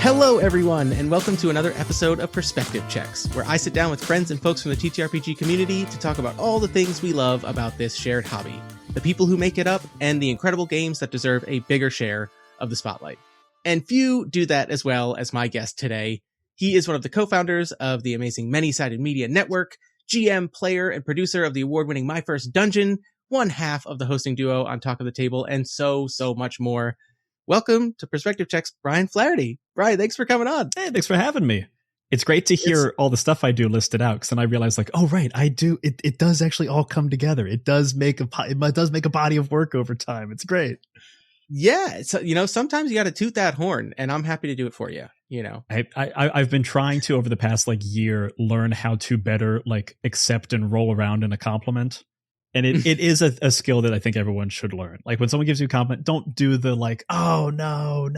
Hello, everyone, and welcome to another episode of Perspective Checks, where I sit down with friends and folks from the TTRPG community to talk about all the things we love about this shared hobby, the people who make it up, and the incredible games that deserve a bigger share of the spotlight. And few do that as well as my guest today. He is one of the co-founders of the amazing Many-Sided Media Network, GM, player, and producer of the award-winning My First Dungeon, one half of the hosting duo on Talk of the Table, and so much more. Welcome to Perspective Checks, Brian Flaherty. Brian, thanks for coming on. Hey, thanks for having me. It's great to hear all the stuff I do listed out, because then I realized, like, oh, right, I do. It does actually all come together. It does make a body of work over time. It's great. Yeah, so sometimes you got to toot that horn, and I'm happy to do it for you. I've been trying to, over the past year, learn how to better accept and roll around in a compliment. And it is a skill that I think everyone should learn. Like, when someone gives you a compliment, don't do the oh, no,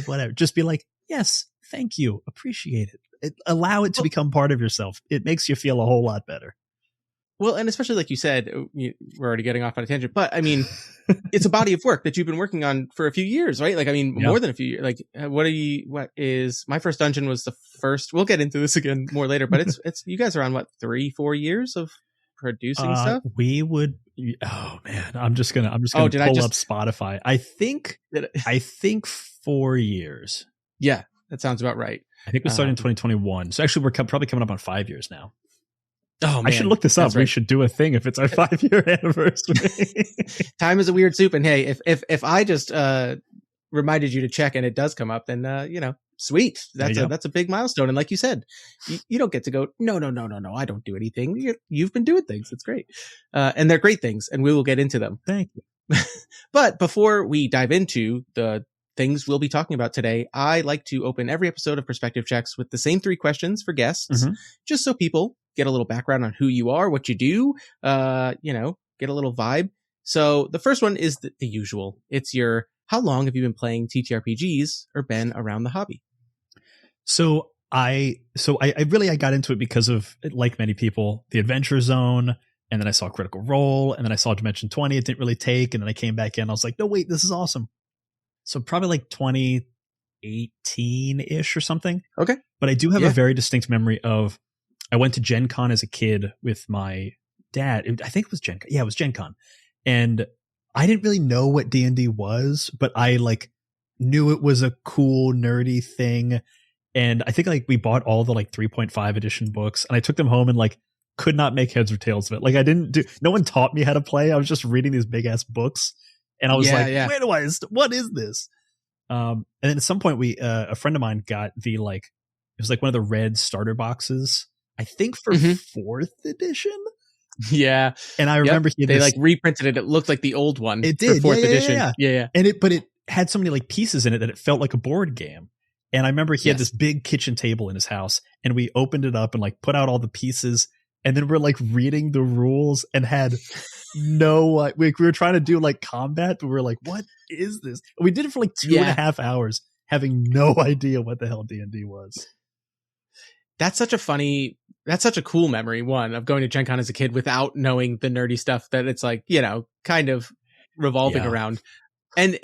whatever. Just be like, yes, thank you, appreciate it. Allow it to become part of yourself. It makes you feel a whole lot better. Well, and especially like you said, we're already getting off on a tangent, but I mean, it's a body of work that you've been working on for a few years, right? More than a few years. What is My First Dungeon was the first, we'll get into this again more later, but it's you guys are on 3-4 years of producing stuff? I'm just gonna pull up Spotify. I think 4 years. Yeah, that sounds about right. I think we started in 2021. So actually we're probably coming up on 5 years now. Oh man, I should look this up. Right. We should do a thing if it's our 5-year anniversary. Time is a weird soup, and hey, if I just reminded you to check and it does come up, then sweet. That's a big milestone. And like you said, you don't get to go, no, I don't do anything. You've been doing things. It's great. And they're great things, and we will get into them. Thank you. But before we dive into the things we'll be talking about today, I like to open every episode of Perspective Checks with the same 3 questions for guests, just so people get a little background on who you are, what you do, get a little vibe. So the first one is the usual. It's how long have you been playing TTRPGs or been around the hobby? So I got into it because of, like many people, the Adventure Zone, and then I saw Critical Role, and then I saw Dimension 20. It didn't really take, and then I came back in. I was like, no, wait, this is awesome. So probably 2018-ish or something. Okay. But I do have a very distinct memory of, I went to Gen Con as a kid with my dad. I think it was Gen Con. Yeah, it was Gen Con. And I didn't really know what D&D was, but I knew it was a cool, nerdy thing. And I think we bought all the 3.5 edition books, and I took them home and could not make heads or tails of it. No one taught me how to play. I was just reading these big ass books, and I was what is this? And then at some point a friend of mine got it was one of the red starter boxes, I think for 4th edition. Yeah. And I remember they reprinted it. It looked like the old one. It did. For 4th edition. Yeah. And but it had so many pieces in it that it felt like a board game. And I remember he had this big kitchen table in his house, and we opened it up and put out all the pieces, and then we're reading the rules and had no, we were trying to do combat, but we were what is this? And we did it for 2.5 hours, having no idea what the hell D&D was. That's such a cool memory, one, of going to Gen Con as a kid without knowing the nerdy stuff that it's kind of revolving around. And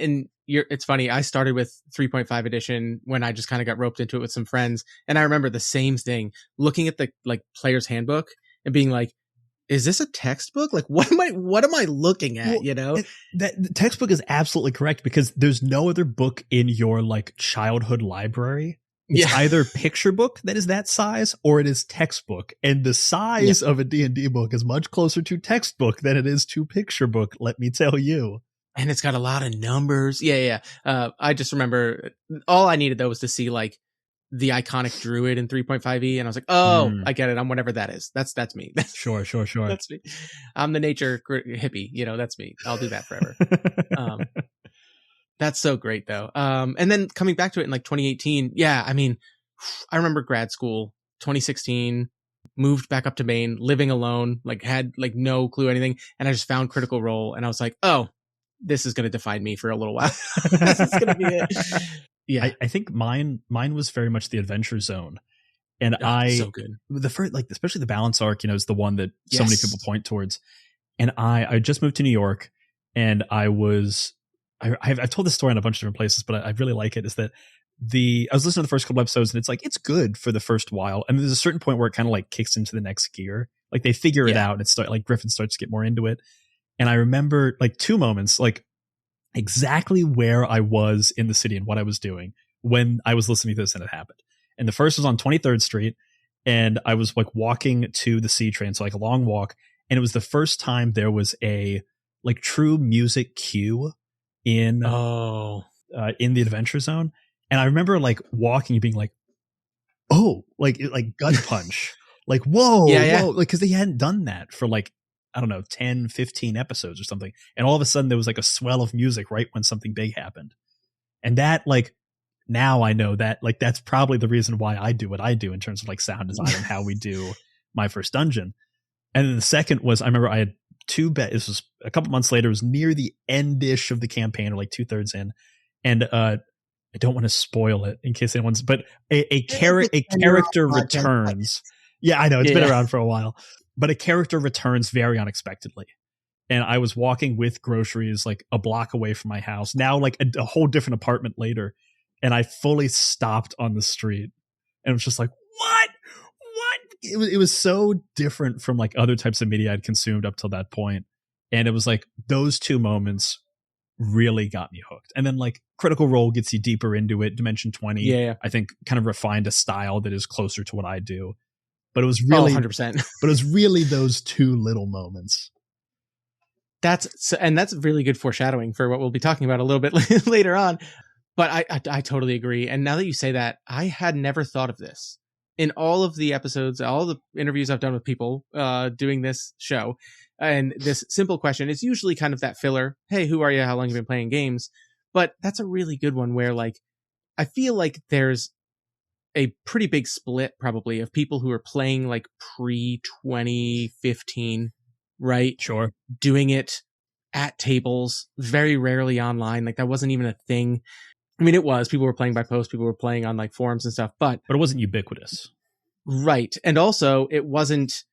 it's funny, I started with 3.5 edition when I just kind of got roped into it with some friends. And I remember the same thing, looking at the player's handbook and being is this a textbook? What am I looking at? The textbook is absolutely correct, because there's no other book in your childhood library. It's either picture book that is that size, or it is textbook. And the size of a D&D book is much closer to textbook than it is to picture book, let me tell you. And it's got a lot of numbers. Yeah. I just remember all I needed though was to see the iconic druid in 3.5e, and I was I get it. I'm whatever that is. That's me. Sure. That's me. I'm the nature hippie. That's me. I'll do that forever. That's so great though. And then coming back to it in 2018. Yeah. I mean, I remember grad school, 2016, moved back up to Maine, living alone, had no clue anything. And I just found Critical Role, and I was oh, this is going to define me for a little while. This is going to be it. Yeah. I think mine was very much the Adventure Zone. And so good. The first, especially the balance arc, is the one that so many people point towards. And I just moved to New York, and I've told this story in a bunch of different places, but I really like it, is that I was listening to the first couple episodes, and it's like, it's good for the first while. And there's a certain point where it kind of like kicks into the next gear. Like they figure it out, and it's like Griffin starts to get more into it. And I remember like two moments, like exactly where I was in the city and what I was doing when I was listening to this and it happened. And the first was on 23rd Street, and I was like walking to the C train, so like a long walk. And it was the first time there was a like true music cue in the Adventure Zone. And I remember like walking and being like, oh, like gut punch, like, whoa, whoa, like, cause they hadn't done that for like, I don't know, 10, 15 episodes or something. And all of a sudden there was like a swell of music right when something big happened. And that, like, now I know that, like, that's probably the reason why I do what I do in terms of like sound design and how we do my first dungeon. And then the second was, I remember I had this was a couple months later, it was near the end-ish of the campaign, or like 2/3 in. And, I don't want to spoil it in case anyone's, but a character returns. Yeah, I know it's been around for a while, but a character returns very unexpectedly. And I was walking with groceries like a block away from my house, now like a whole different apartment later. And I fully stopped on the street and was just like, what? It was so different from like other types of media I'd consumed up till that point. And it was like those two moments really got me hooked. And then like Critical Role gets you deeper into it. Dimension 20, I think, kind of refined a style that is closer to what I do. But it was really 100%. But it was really those two little moments. That's really good foreshadowing for what we'll be talking about a little bit later on. But I totally agree. And now that you say that, I had never thought of this. In all of the episodes, all the interviews I've done with people doing this show, and this simple question, it's usually kind of that filler, hey, who are you? How long have you been playing games? But that's a really good one where, like, I feel like there's a pretty big split probably of people who are playing like pre-2015, right? Sure. Doing it at tables, very rarely online. Like that wasn't even a thing. I mean, it was. People were playing by post. People were playing on like forums and stuff, but it wasn't ubiquitous. Right. And also it wasn't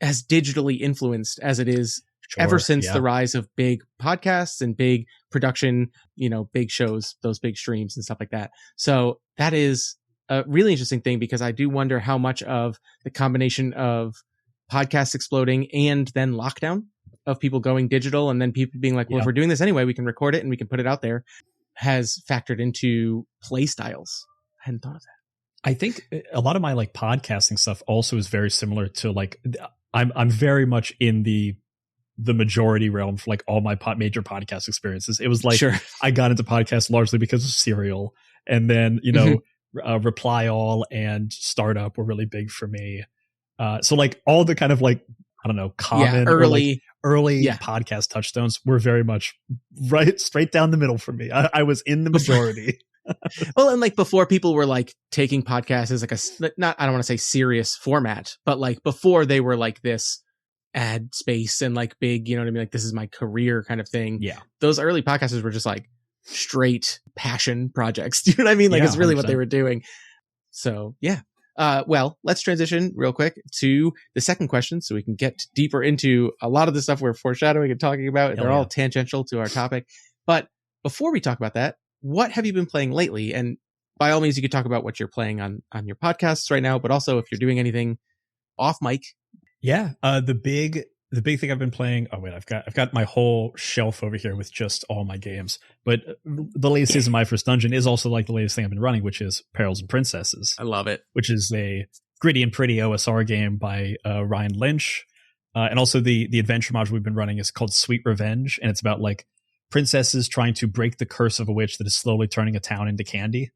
as digitally influenced as it is ever since the rise of big podcasts and big production, big shows, those big streams and stuff like that. So that is a really interesting thing, because I do wonder how much of the combination of podcasts exploding and then lockdown of people going digital and then people being like, well, if we're doing this anyway, we can record it and we can put it out there, has factored into play styles. I hadn't thought of that. I think a lot of my like podcasting stuff also is very similar to like, I'm very much in the majority realm for like all my major podcast experiences. It was like, I got into podcasts largely because of Serial, and then, Reply All and Startup were really big for me. So like all the kind of like, I don't know, common early podcast touchstones were very much straight down the middle for me. I was in the majority. Well, and like before people were like taking podcasts as like I don't want to say serious format, but like before they were like this ad space and like big, you know what I mean? Like this is my career kind of thing. Yeah. Those early podcasters were just like straight passion projects. Do you know what I mean? Like it's really 100%. What they were doing. So yeah. Well, let's transition real quick to the second question so we can get deeper into a lot of the stuff we're foreshadowing and talking about. They're all tangential to our topic. But before we talk about that, what have you been playing lately? And by all means, you could talk about what you're playing on your podcasts right now, but also if you're doing anything off mic. Yeah. The big thing I've been playing. Oh wait, I've got my whole shelf over here with just all my games. But the latest season of My First Dungeon is also like the latest thing I've been running, which is Perils and Princesses. I love it. Which is a gritty and pretty OSR game by Ryan Lynch. And also the adventure module we've been running is called Sweet Revenge, and it's about like princesses trying to break the curse of a witch that is slowly turning a town into candy.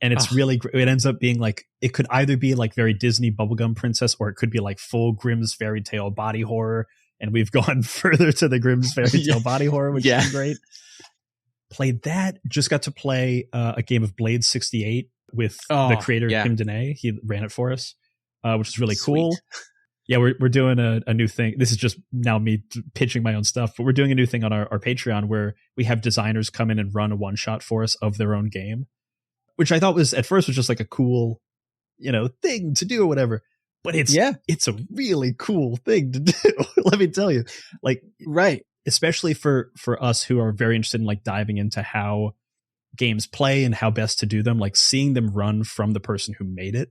And it's really great. It ends up being like, it could either be like very Disney bubblegum princess, or it could be like full Grimm's fairy tale body horror. And we've gone further to the Grimm's fairy tale body horror, which is great. Played that. Just got to play a game of Blade 68 with the creator, Kim Dene. He ran it for us, which is really cool. Yeah, we're doing a new thing. This is just now me pitching my own stuff, but we're doing a new thing on our Patreon where we have designers come in and run a one shot for us of their own game, which I thought was at first was just like a cool, thing to do or whatever. But it's a really cool thing to do. Let me tell you, like, right. Especially for us who are very interested in like diving into how games play and how best to do them, like seeing them run from the person who made it,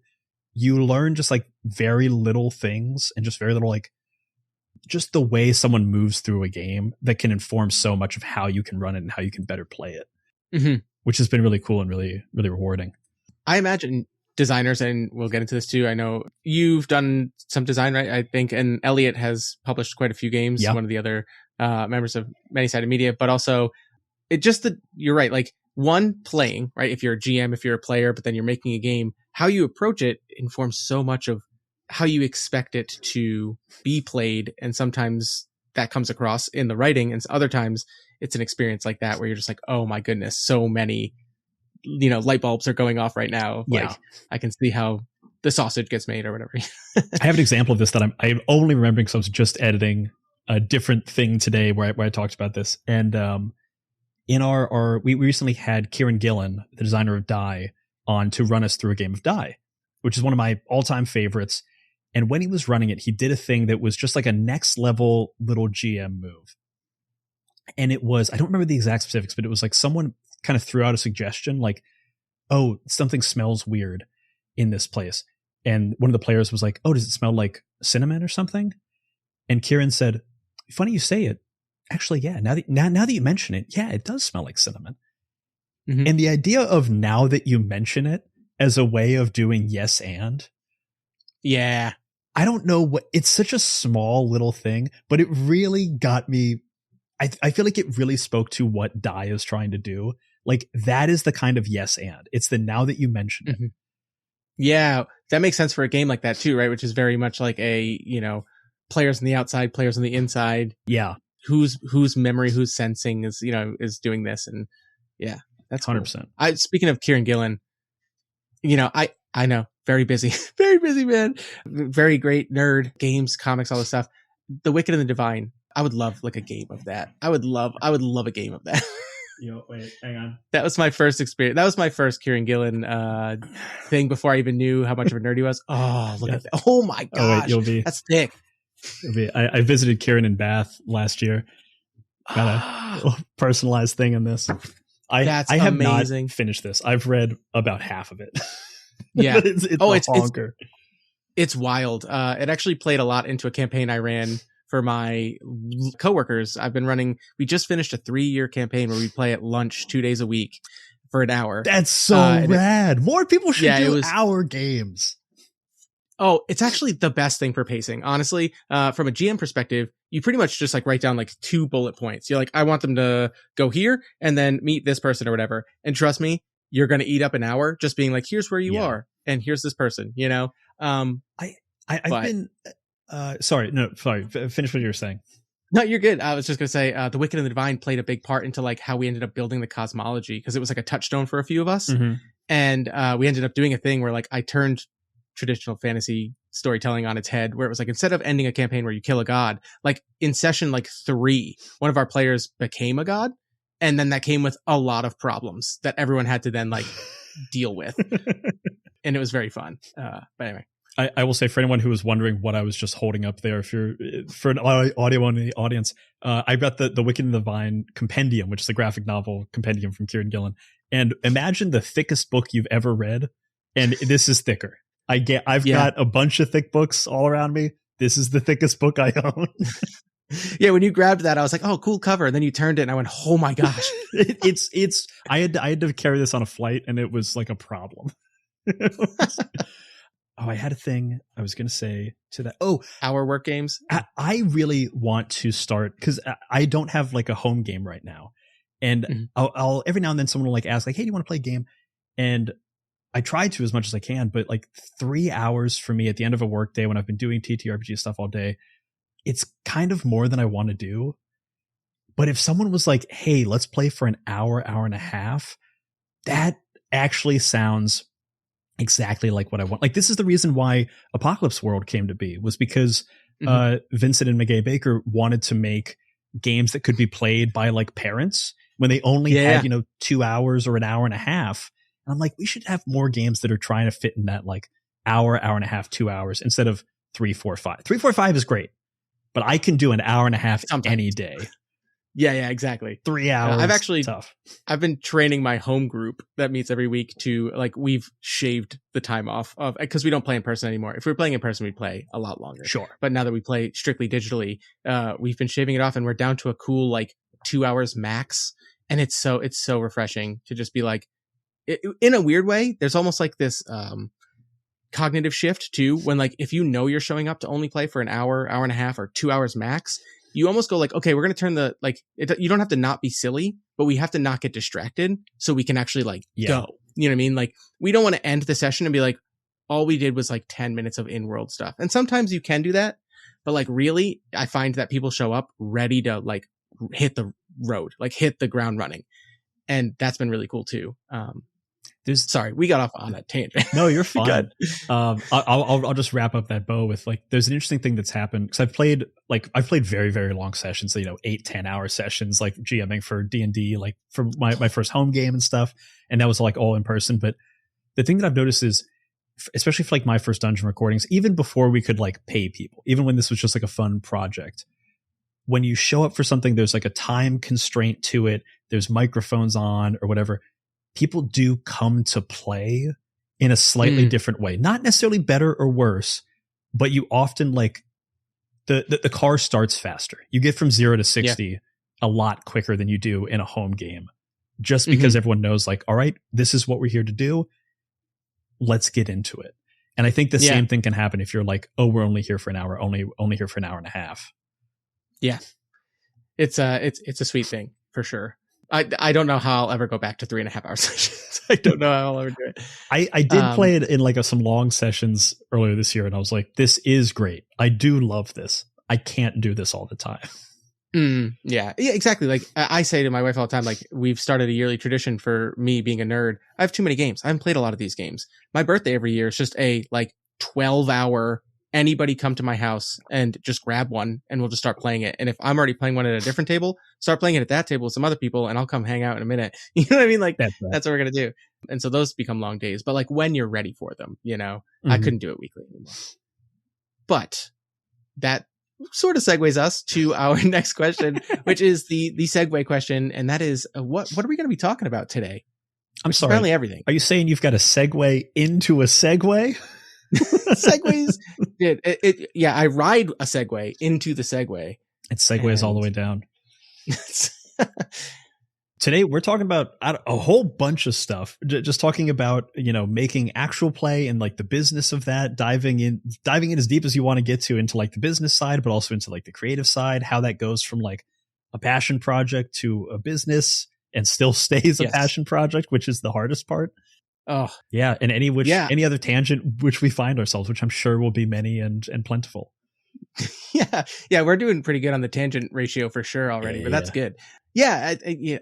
you learn just like very little things and just very little, like just the way someone moves through a game that can inform so much of how you can run it and how you can better play it, which has been really cool and really, really rewarding. I imagine designers, and we'll get into this too. I know you've done some design, right? I think, and Elliot has published quite a few games, one of the other members of Many-Sided Media, but also you're right. Like one, playing, right? If you're a GM, if you're a player, but then you're making a game, how you approach it informs so much of how you expect it to be played. And sometimes that comes across in the writing, and other times it's an experience like that where you're just like, oh my goodness, so many, light bulbs are going off right now. Like I can see how the sausage gets made or whatever. I have an example of this that I'm only remembering because I was just editing a different thing today where I talked about this. And in we recently had Kieran Gillen, the designer of Die, on to run us through a game of Die, which is one of my all-time favorites. And when he was running it, he did a thing that was just like a next level little GM move. And it was, I don't remember the exact specifics, but it was like someone kind of threw out a suggestion like, oh, something smells weird in this place. And one of the players was like, oh, does it smell like cinnamon or something? And Kieran said, funny you say it. Actually, yeah, now that you mention it, yeah, it does smell like cinnamon. And the idea of now that you mention it as a way of doing yes and. Yeah. I don't know what, it's such a small little thing, but it really got me. I feel like it really spoke to what Die is trying to do. Like that is the kind of yes and. It's the now that you mention it. Yeah, that makes sense for a game like that too, right? Which is very much like a, players on the outside, players on the inside. Yeah. Whose memory, whose sensing is doing this. And yeah, that's 100%. Cool. Speaking of Kieran Gillen, I know, very busy, very busy man, very great nerd, games, comics, all this stuff. The Wicked and the Divine. I would love like a game of that. I would love a game of that. Wait, hang on. That was my first experience. That was my first Kieran Gillen thing before I even knew how much of a nerd he was. Oh, look at that. Oh my gosh. That's thick. I visited Kieran in Bath last year. Got a personalized thing in this. I have amazing. Not finished this. I've read about half of it. Yeah. It's wild. It actually played a lot into a campaign I ran for my coworkers. We just finished a 3-year campaign where we play at lunch 2 days a week for an hour. That's so rad. More people should do hour games. Oh, it's actually the best thing for pacing. Honestly, from a GM perspective, you pretty much just like write down like 2 bullet points. You're like, I want them to go here and then meet this person or whatever. And trust me, you're going to eat up an hour just being like, here's where you are. And here's this person, I've been, sorry. Finish what you were saying. No, you're good. I was just going to say, The Wicked and the Divine played a big part into like how we ended up building the cosmology, because it was like a touchstone for a few of us. And we ended up doing a thing where like I turned traditional fantasy storytelling on its head, where it was like, instead of ending a campaign where you kill a god, like in session like 3, one of our players became a god, and then that came with a lot of problems that everyone had to then like deal with. And it was very fun. But anyway, I will say, for anyone who was wondering what I was just holding up there, if you're for an audio on the audience, I got the Wicked and the Divine compendium, which is a graphic novel compendium from Kieran Gillen. And imagine the thickest book you've ever read, and this is thicker. I've got a bunch of thick books all around me. This is the thickest book I own. Yeah, when you grabbed that, I was like, "Oh, cool cover." And then you turned it, and I went, "Oh my gosh!" It's. I had to carry this on a flight, and it was like a problem. I had a thing I was going to say to that. Oh, our work games. I really want to start, because I don't have like a home game right now, and I'll every now and then someone will like ask like, "Hey, do you want to play a game?" And I try to as much as I can, but like 3 hours for me at the end of a work day when I've been doing TTRPG stuff all day, it's kind of more than I want to do. But if someone was like, hey, let's play for an hour, hour and a half, that actually sounds exactly like what I want. Like, this is the reason why Apocalypse World came to be, was because Vincent and McGay Baker wanted to make games that could be played by like parents when they only had, 2 hours or an hour and a half. And I'm like, we should have more games that are trying to fit in that like hour, hour and a half, 2 hours instead of 3, 4, 5. 3, 4, 5 is great, but I can do an hour and a half any day. Yeah, exactly. 3 hours. I've actually tough. I've been training my home group that meets every week to like, we've shaved the time off of, because we don't play in person anymore. If we were playing in person, we'd play a lot longer. Sure. But now that we play strictly digitally, we've been shaving it off, and we're down to a cool like 2 hours max. And it's so refreshing to just be like, in a weird way, there's almost like this cognitive shift too, when like, if you know you're showing up to only play for an hour, hour and a half, or 2 hours max, you almost go like, okay, we're going to turn the, like, you don't have to not be silly, but we have to not get distracted so we can actually like go. You know what I mean? Like, we don't want to end the session and be like, all we did was like 10 minutes of in-world stuff. And sometimes you can do that, but like, really, I find that people show up ready to like hit the road, like hit the ground running. And that's been really cool too. Sorry, we got off on a tangent. No, you're fine. I'll just wrap up that bow with like, there's an interesting thing that's happened, because I've played very, very long sessions, 8-10 hour sessions, like GMing for D&D, like for my first home game and stuff. And that was like all in person. But the thing that I've noticed is, especially for like my first dungeon recordings, even before we could like pay people, even when this was just like a fun project, when you show up for something, there's like a time constraint to it. There's microphones on or whatever. People do come to play in a slightly different way, not necessarily better or worse, but you often like the car starts faster. You get from 0 to 60 a lot quicker than you do in a home game, just because everyone knows like, all right, this is what we're here to do. Let's get into it. And I think the same thing can happen if you're like, oh, we're only here for an hour, only here for an hour and a half. Yeah. It's a sweet thing for sure. I don't know how I'll ever go back to 3.5 hour sessions. I don't know how I'll ever do it. I did play it in like some long sessions earlier this year, and I was like, this is great. I do love this. I can't do this all the time. Yeah, exactly. Like I say to my wife all the time, like, we've started a yearly tradition for me being a nerd. I have too many games. I haven't played a lot of these games. My birthday every year is just a like 12-hour, anybody come to my house and just grab one and we'll just start playing it. And if I'm already playing one at a different table, start playing it at that table with some other people, and I'll come hang out in a minute. You know what I mean? Like that's what we're going to do. And so those become long days, but like when you're ready for them, I couldn't do it weekly anymore. But that sort of segues us to our next question, which is the segue question. And that is, what are we going to be talking about today? I'm sorry. Apparently everything. Are you saying you've got a segue into a segue? Segways. Yeah, I ride a Segway into the Segway. It segues all the way down. Today we're talking about a whole bunch of stuff. Just talking about making actual play and like the business of that, diving in as deep as you want to get to into like the business side, but also into like the creative side, how that goes from like a passion project to a business and still stays a passion project, which is the hardest part. Oh yeah, and any other tangent which we find ourselves, which I'm sure will be many and plentiful. Yeah, we're doing pretty good on the tangent ratio for sure already, but that's good. Yeah,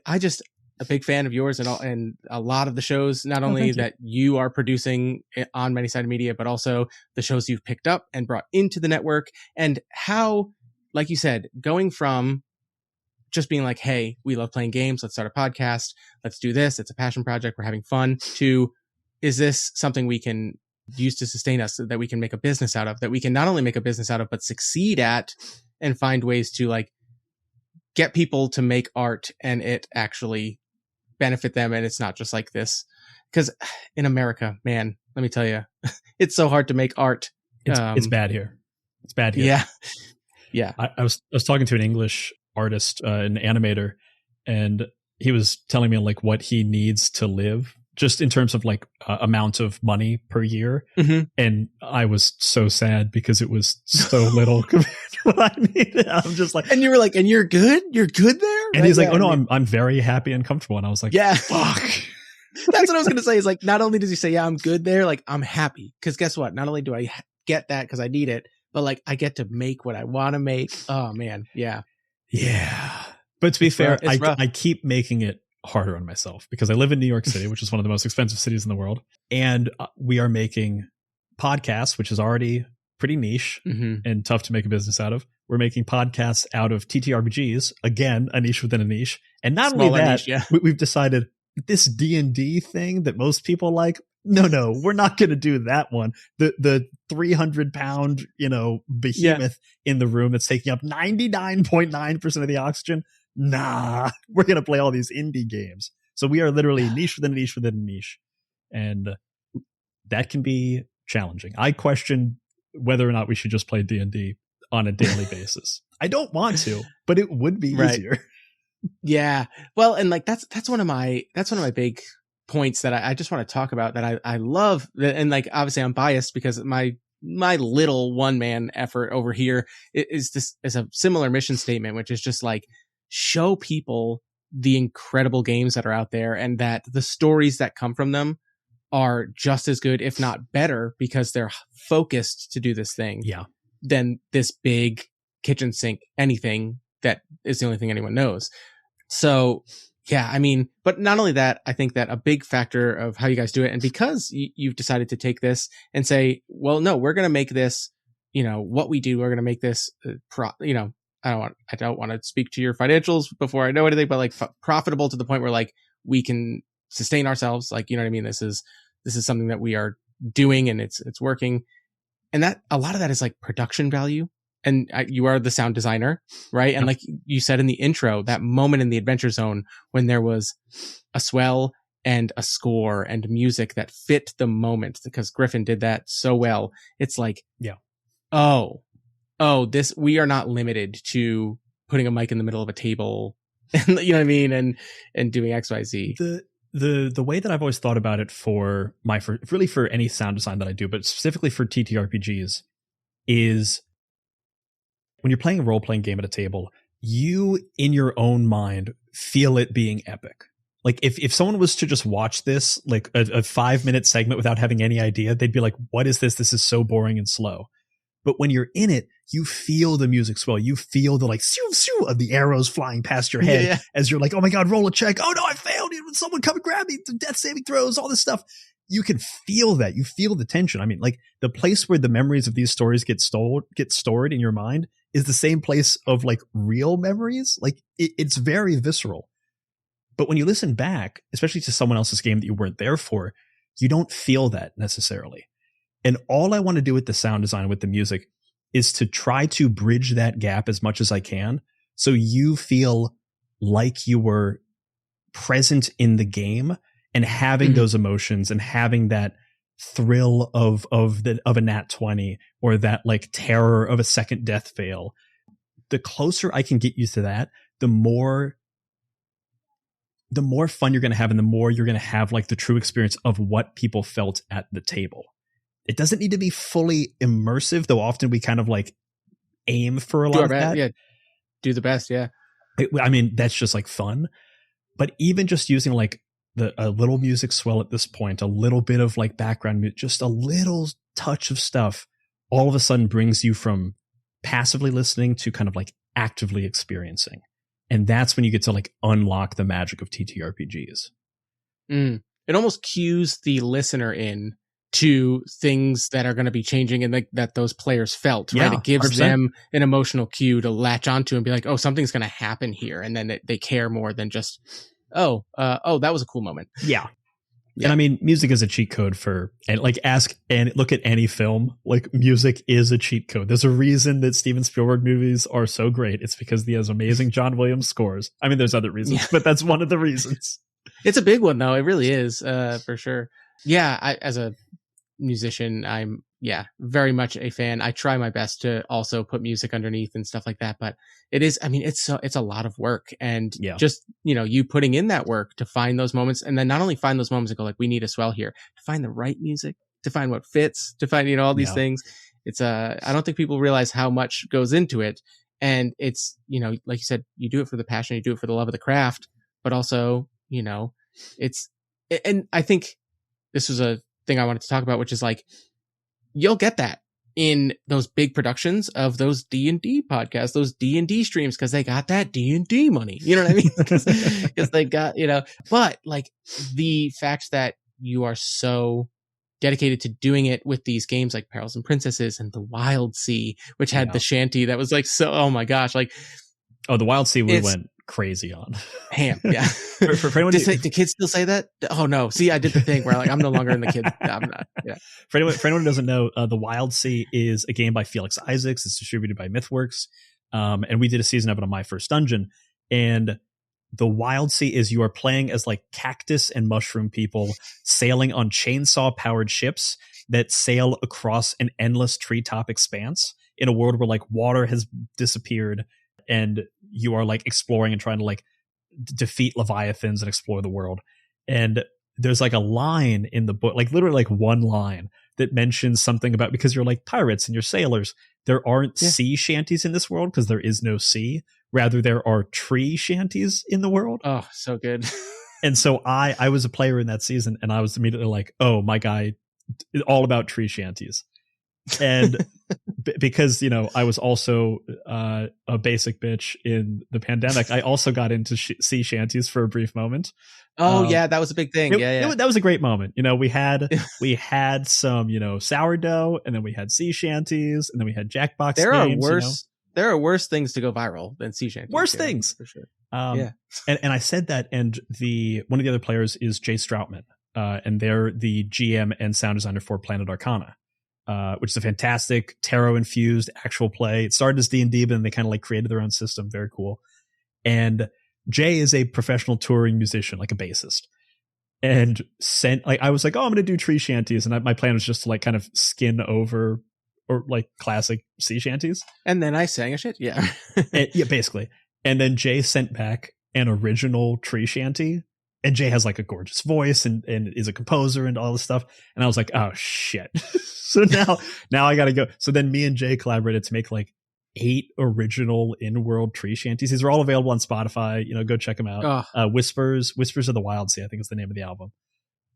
I just a big fan of yours and a lot of the shows, not only that you are producing on Many Sided Media, but also the shows you've picked up and brought into the network, and how, like you said, going from just being like, hey, we love playing games, let's start a podcast, let's do this, it's a passion project, we're having fun, to, is this something we can use to sustain us, that we can make a business out of, that we can not only make a business out of, but succeed at, and find ways to like get people to make art and it actually benefit them. And it's not just like this, because in America, man, let me tell you, it's so hard to make art. It's bad here. It's bad here. Yeah. I was talking to an English artist, an animator, and he was telling me like what he needs to live, just in terms of like amount of money per year. And I was so sad because it was so little compared to what I needed. I'm just like, and you were like, and you're good there? And he's like, oh no, I'm very happy and comfortable. And I was like, yeah, fuck. That's what I was going to say, is like, not only does he say, yeah, I'm good there, like I'm happy. Cause guess what? Not only do I get that cause I need it, but like I get to make what I want to make. Oh man. Yeah. Yeah. But to be fair, I keep making it harder on myself because I live in New York City, which is one of the most expensive cities in the world. And we are making podcasts, which is already pretty niche and tough to make a business out of. We're making podcasts out of TTRPGs, again, a niche within a niche. And not only that, we've decided this D&D thing that most people like, no, we're not going to do that one. The 300-pound, behemoth in the room that's taking up 99.9% of the oxygen. nah, we're going to play all these indie games. So we are literally niche within a niche within a niche. And that can be challenging. I question whether or not we should just play D&D on a daily basis. I don't want to, but it would be easier. Yeah. Well, and like that's one of my big points that I just want to talk about, that I love. And like, obviously I'm biased because my little one man effort over here is a similar mission statement, which is just like, show people the incredible games that are out there, and that the stories that come from them are just as good, if not better, because they're focused to do this thing. Yeah. Than this big kitchen sink anything that is the only thing anyone knows. So yeah, I mean, but not only that, I think that a big factor of how you guys do it, and because you've decided to take this and say, well, no, we're going to make this, what we do, we're going to make this, I don't want to speak to your financials before I know anything, but like profitable to the point where like we can sustain ourselves. Like, you know what I mean? This is something that we are doing, and it's working. And that a lot of that is like production value. And you are the sound designer, right? And like you said in the intro, that moment in the Adventure Zone when there was a swell and a score and music that fit the moment, because Griffin did that so well. It's like, we are not limited to putting a mic in the middle of a table, and you know what I mean, and doing XYZ. The way that I've always thought about it for any sound design that I do, but specifically for TTRPGs, is when you're playing a role-playing game at a table, you, in your own mind, feel it being epic. Like if someone was to just watch this, like a 5-minute segment without having any idea, they'd be like, what is this? This is so boring and slow. But when you're in it, you feel the music swell. You feel the like, shoo, shoo, of the arrows flying past your head as you're like, oh my God, roll a check. Oh no, I failed. Someone come and grab me. Death saving throws, all this stuff. You can feel that. You feel the tension. I mean, like the place where the memories of these stories get stored in your mind is the same place of like real memories. Like it's very visceral. But when you listen back, especially to someone else's game that you weren't there for, you don't feel that necessarily. And all I want to do with the sound design, with the music, is to try to bridge that gap as much as I can. So you feel like you were present in the game and having those emotions and having that thrill of a nat 20 or that like terror of a second death fail. The closer I can get you to that, the more fun you're going to have, and the more you're going to have like the true experience of what people felt at the table. It doesn't need to be fully immersive, though often we kind of like aim for a lot of that. Yeah. Do the best. Yeah. I mean, that's just like fun. But even just using like a little music swell at this point, a little bit of like background music, just a little touch of stuff, all of a sudden brings you from passively listening to kind of like actively experiencing. And that's when you get to like unlock the magic of TTRPGs. It almost cues the listener in to things that are going to be changing and like that those players felt, right? It gives 100%. Them an emotional cue to latch onto and be like, oh, something's going to happen here. And then they care more than just, that was a cool moment. Yeah. And I mean, music is a cheat code for, and like look at any film, like music is a cheat code. There's a reason that Steven Spielberg movies are so great. It's because he has amazing John Williams scores. I mean, there's other reasons, but that's one of the reasons. It's a big one though. It really is, for sure. Yeah. As a musician, I'm very much a fan. I try my best to also put music underneath and stuff like that, but it's a lot of work, and just, you putting in that work to find those moments, and then not only find those moments and go like, we need a swell here, to find the right music, to find what fits, to find, all these things. It's I don't think people realize how much goes into it. And it's, like you said, you do it for the passion, you do it for the love of the craft, but also, and I think this was a thing I wanted to talk about, which is like, you'll get that in those big productions of those D&D podcasts, those D&D streams, because they got that D&D money. You know what I mean? Because they got, but like the fact that you are so dedicated to doing it with these games like Perils and Princesses and the Wild Sea, which had the shanty that was like, so, oh my gosh, like, the Wild Sea we went crazy on. Ham, yeah. for anyone do kids still say that? Oh no! See, I did the thing where like I'm no longer in the kids. I'm not. Yeah. For anyone who doesn't know, The Wild Sea is a game by Felix Isaacs. It's distributed by MythWorks, and we did a season of it on My First Dungeon. And the Wild Sea is you are playing as like cactus and mushroom people sailing on chainsaw powered ships that sail across an endless treetop expanse in a world where like water has disappeared, and you are like exploring and trying to like defeat leviathans and explore the world. And there's like a line in the book, like literally like one line that mentions something about, because you're like pirates and you're sailors, there aren't sea shanties in this world because there is no sea. Rather, there are tree shanties in the world. Oh, so good. And so I was a player in that season, and I was immediately like, oh, my guy, all about tree shanties. And because, you know, I was also a basic bitch in the pandemic, I also got into sea shanties for a brief moment. Oh, yeah, that was a big thing. That was a great moment. You know, we had some, you know, sourdough, and then we had sea shanties, and then we had Jackbox there games. There are worse things to go viral than sea shanties. Worse things. For sure. And I said that, and one of the other players is Jay Stroutman, and they're the GM and sound designer for Planet Arcana, which is a fantastic tarot-infused actual play. It started as D&D, but then they kind of like created their own system. Very cool. And Jay is a professional touring musician, like a bassist. And I was like, oh, I'm going to do tree shanties. And my plan was just to like kind of skin over or like classic sea shanties. And then I sang a shit. Yeah. Yeah, basically. And then Jay sent back an original tree shanty. And Jay has like a gorgeous voice and is a composer and all this stuff. And I was like, oh shit. So now I got to go. So then me and Jay collaborated to make like 8 original in-world tree shanties. These are all available on Spotify. You know, go check them out. Whispers of the Wild Sea, I think is the name of the album.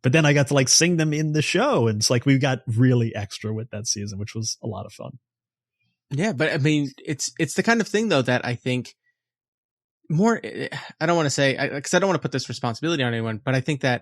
But then I got to like sing them in the show. And it's like, we got really extra with that season, which was a lot of fun. Yeah. But I mean, it's the kind of thing though, that I think I don't want to say, because I don't want to put this responsibility on anyone, but I think that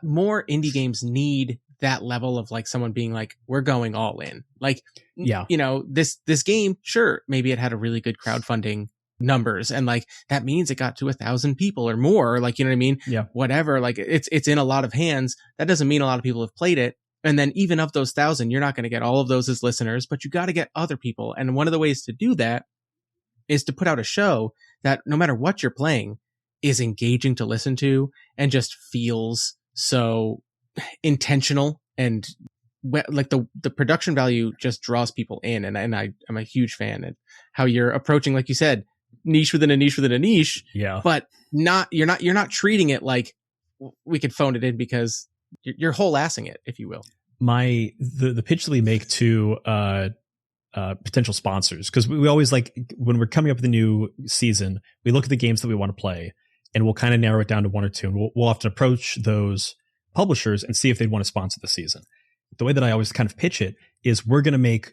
more indie games need that level of like someone being like, we're going all in. Like, yeah, you know, this game, sure, maybe it had a really good crowdfunding numbers, and like that means it got to 1,000 people or more, or like, you know what I mean? Yeah, whatever. Like it's in a lot of hands. That doesn't mean a lot of people have played it. And then even of those 1,000, you're not going to get all of those as listeners, but you got to get other people. And one of the ways to do that is to put out a show that no matter what you're playing is engaging to listen to and just feels so intentional, and like the production value just draws people in. And I'm a huge fan of how you're approaching, like you said, niche within a niche within a niche. Yeah. But you're not treating it like we could phone it in, because you're whole assing it, if you will. The pitch that we make to potential sponsors, because we always like, when we're coming up with a new season, we look at the games that we want to play, and we'll kind of narrow it down to 1 or 2, and we'll often approach those publishers and see if they'd want to sponsor the season. The way that I always kind of pitch it is, we're going to make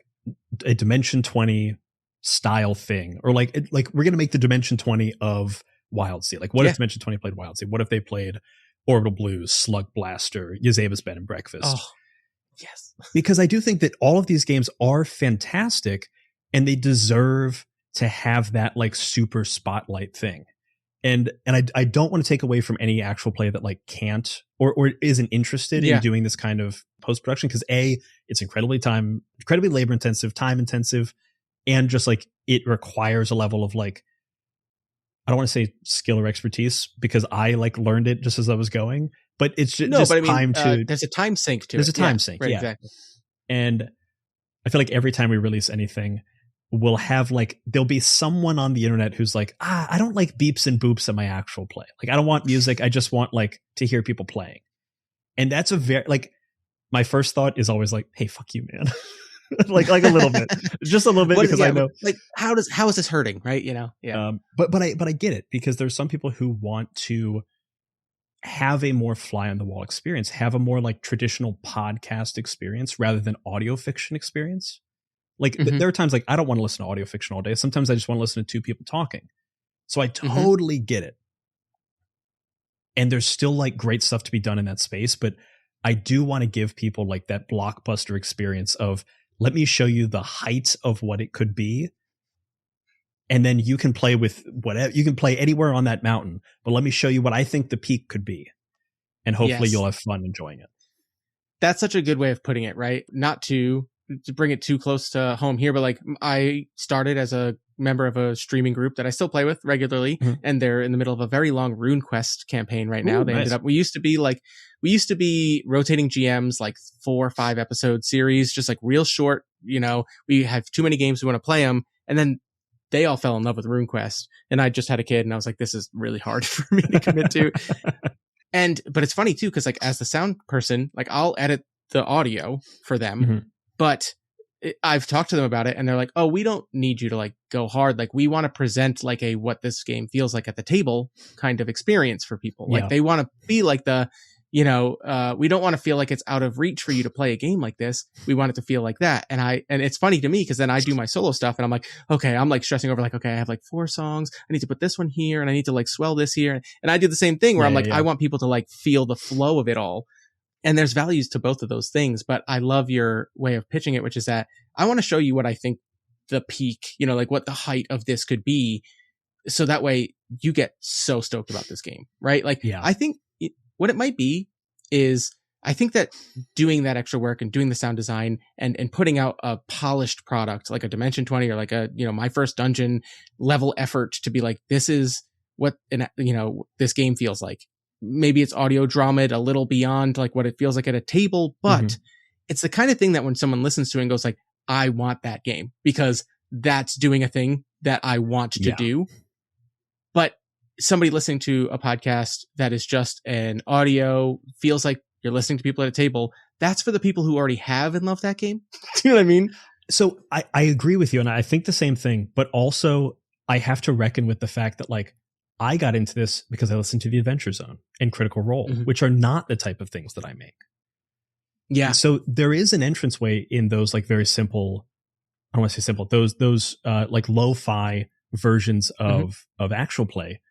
a Dimension 20 style thing, or like we're going to make the Dimension 20 of Wild Sea. Like, what if Dimension 20 played Wild Sea? What if they played Orbital Blues, Slug Blaster, Yazeba's Bed and Breakfast? Oh, yes. Because I do think that all of these games are fantastic, and they deserve to have that like super spotlight thing. And I don't want to take away from any actual player that like can't or isn't interested in doing this kind of post-production, because it's incredibly labor intensive, time intensive, and just like it requires a level of like, I don't want to say skill or expertise, because I like learned it just as I was going, but it's just time to. There's a time sink to it. There's a time sink, right, yeah. Exactly. And I feel like every time we release anything, we'll have like, there'll be someone on the internet who's like, I don't like beeps and boops in my actual play. Like, I don't want music. I just want like to hear people playing. And that's a very like, my first thought is always like, hey, fuck you, man. like a little bit, just a little bit, because I know like, how is this hurting? Right. You know? Yeah. But I get it, because there's some people who want to have a more fly on the wall experience, have a more like traditional podcast experience rather than audio fiction experience. Like there are times like, I don't want to listen to audio fiction all day. Sometimes I just want to listen to 2 people talking. So I totally get it. And there's still like great stuff to be done in that space, but I do want to give people like that blockbuster experience of, let me show you the height of what it could be. And then you can play with whatever, you can play anywhere on that mountain, but let me show you what I think the peak could be. And hopefully you'll have fun enjoying it. That's such a good way of putting it, right? Not to bring it too close to home here, but like, I started as a member of a streaming group that I still play with regularly, and they're in the middle of a very long RuneQuest campaign right now. Ooh, They nice. ended up, we used to be rotating GMs, like 4 or 5 episode series, just like real short, we have too many games, we want to play them. And then they all fell in love with RuneQuest, and I just had a kid and I was like, this is really hard for me to commit to. But it's funny too, because like as the sound person, like I'll edit the audio for them, but I've talked to them about it and they're like, oh, we don't need you to like go hard. Like we want to present like a, what this game feels like at the table kind of experience for people. Like they want to be like the, we don't want to feel like it's out of reach for you to play a game like this. We want it to feel like that. And it's funny to me because then I do my solo stuff and I'm like, okay, I'm like stressing over like, okay, I have like 4 songs. I need to put this one here and I need to like swell this here. And I do the same thing where I'm like, I want people to like feel the flow of it all. And there's values to both of those things, but I love your way of pitching it, which is that I want to show you what I think the peak, like what the height of this could be. So that way you get so stoked about this game, right? Like, I think what it might be is I think that doing that extra work and doing the sound design and putting out a polished product like a Dimension 20 or like a, my first dungeon level effort to be like, this is what, this game feels like. Maybe it's audio dramaed a little beyond like what it feels like at a table, but it's the kind of thing that when someone listens to it and goes like, I want that game because that's doing a thing that I want to do. But somebody listening to a podcast that is just an audio feels like you're listening to people at a table. That's for the people who already have and love that game. Do you know what I mean? So I agree with you. And I think the same thing, but also I have to reckon with the fact that like, I got into this because I listened to the Adventure Zone and Critical Role, which are not the type of things that I make. Yeah. So there is an entranceway in those like very simple, I don't want to say simple, those like lo-fi versions of actual play.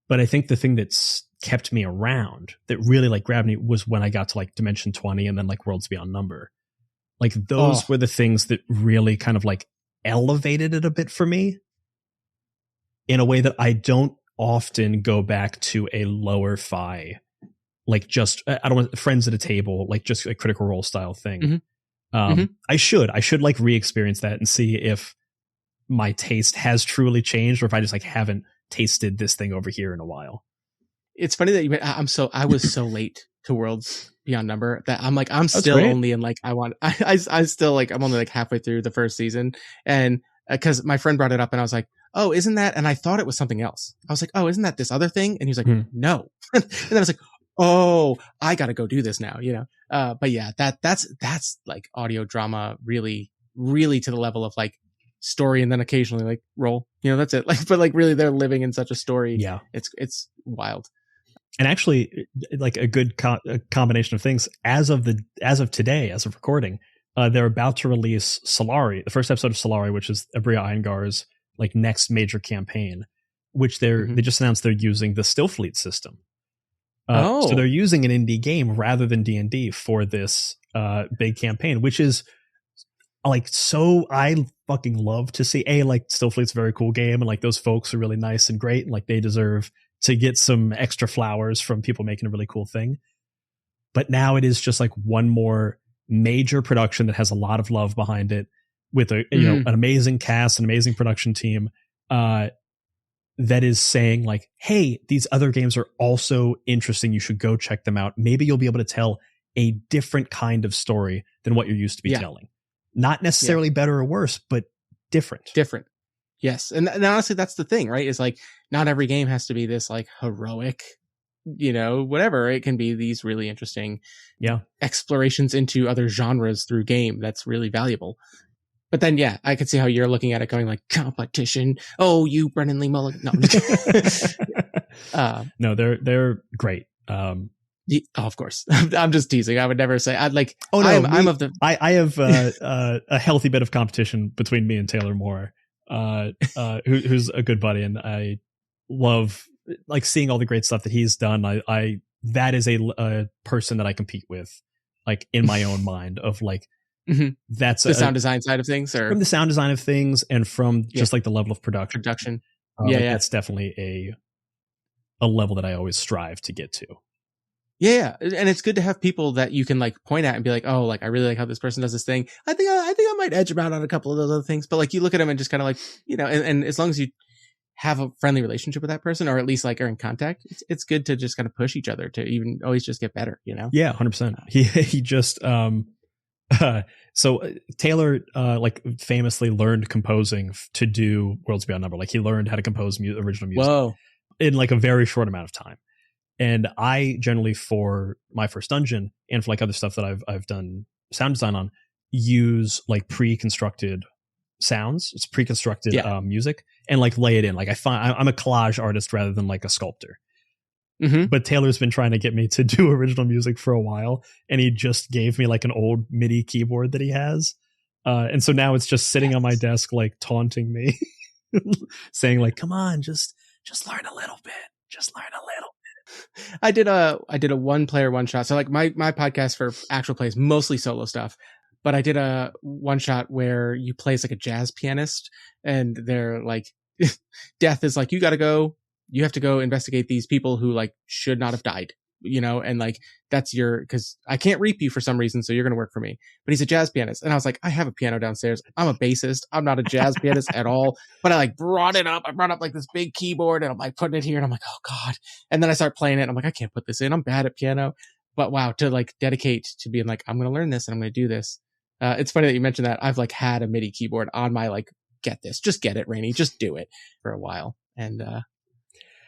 But I think the thing that's kept me around that really like grabbed me was when I got to like Dimension 20 and then like Worlds Beyond Number. Like those were the things that really kind of like elevated it a bit for me in a way that I don't often go back to a lower fi, like just I don't want friends at a table, like just a Critical Role style thing. I should like re-experience that and see if my taste has truly changed or if I just like haven't tasted this thing over here in a while. It's funny that I was so late to Worlds Beyond Number that I'm like, I'm still only in like, I still like, I'm only like halfway through the first season. And because my friend brought it up and I was like, oh, isn't that? And I thought it was something else. I was like, oh, isn't that this other thing? And he was like, no. And then I was like, oh, I got to go do this now, But yeah, that's like audio drama really, really to the level of like story and then occasionally like roll, that's it. Like, but like really they're living in such a story. Yeah. It's wild. And actually like a good combination of things as of today, as of recording, they're about to release Solari, the first episode of Solari, which is Abria Iyengar's like next major campaign, which they just announced they're using the Stillfleet system. So they're using an indie game rather than D&D for this big campaign, which is like, so I fucking love to see like Stillfleet's a very cool game. And like those folks are really nice and great. And like they deserve to get some extra flowers from people making a really cool thing. But now it is just like one more major production that has a lot of love behind it with an amazing cast, an amazing production team, that is saying like, hey, these other games are also interesting. You should go check them out. Maybe you'll be able to tell a different kind of story than what you're used to be telling. Not necessarily better or worse, but different. Yes. And honestly, that's the thing, right? Is like, not every game has to be this like heroic, whatever. It can be these really interesting explorations into other genres through game. That's really valuable. But then, I could see how you're looking at it going like, competition. Oh, you Brennan Lee Mulligan. No, no, they're great. Of course. I'm just teasing. I would never say I'd like, I have a healthy bit of competition between me and Taylor Moore, who's a good buddy. And I love like seeing all the great stuff that he's done. That is a person that I compete with, like in my own mind of like, that's the sound design side of things, or from the sound design of things and from just like the level of production. Like that's definitely a level that I always strive to get to. Yeah, and it's good to have people that you can like point at and be like, oh, like I really like how this person does this thing. I think I might edge them out on a couple of those other things, but like you look at them and just kind of like, and as long as you have a friendly relationship with that person, or at least like are in contact, it's good to just kind of push each other to even always just get better, Yeah, 100%. He just so Taylor like famously learned composing to do Worlds Beyond Number. Like he learned how to compose original music Whoa. in like a very short amount of time. And I generally, for my first dungeon and for like other stuff that I've done sound design on, use like pre-constructed sounds. It's pre-constructed music, and like lay it in. Like I'm a collage artist rather than like a sculptor. Mm-hmm. But Taylor's been trying to get me to do original music for a while, and he just gave me like an old MIDI keyboard that he has. And so now it's just sitting on my desk, like taunting me, saying like, come on, just learn a little bit. Just learn a little. I did a one player one shot. So like my podcast for actual plays, mostly solo stuff, but I did a one shot where you play as like a jazz pianist, and they're like, death is like, you have to go investigate these people who like should not have died, and like that's because I can't reap you for some reason, so you're going to work for me. But he's a jazz pianist. And I was like, I have a piano downstairs. I'm a bassist. I'm not a jazz pianist at all. But I like brought it up. I brought up like this big keyboard, and I'm like putting it here, and I'm like, oh God. And then I start playing it. And I'm like, I can't put this in. I'm bad at piano. But wow, to like dedicate to being like, I'm going to learn this and I'm going to do this. It's funny that you mentioned that. I've like had a MIDI keyboard on my like, get this, just get it, Rainey, just do it for a while. And,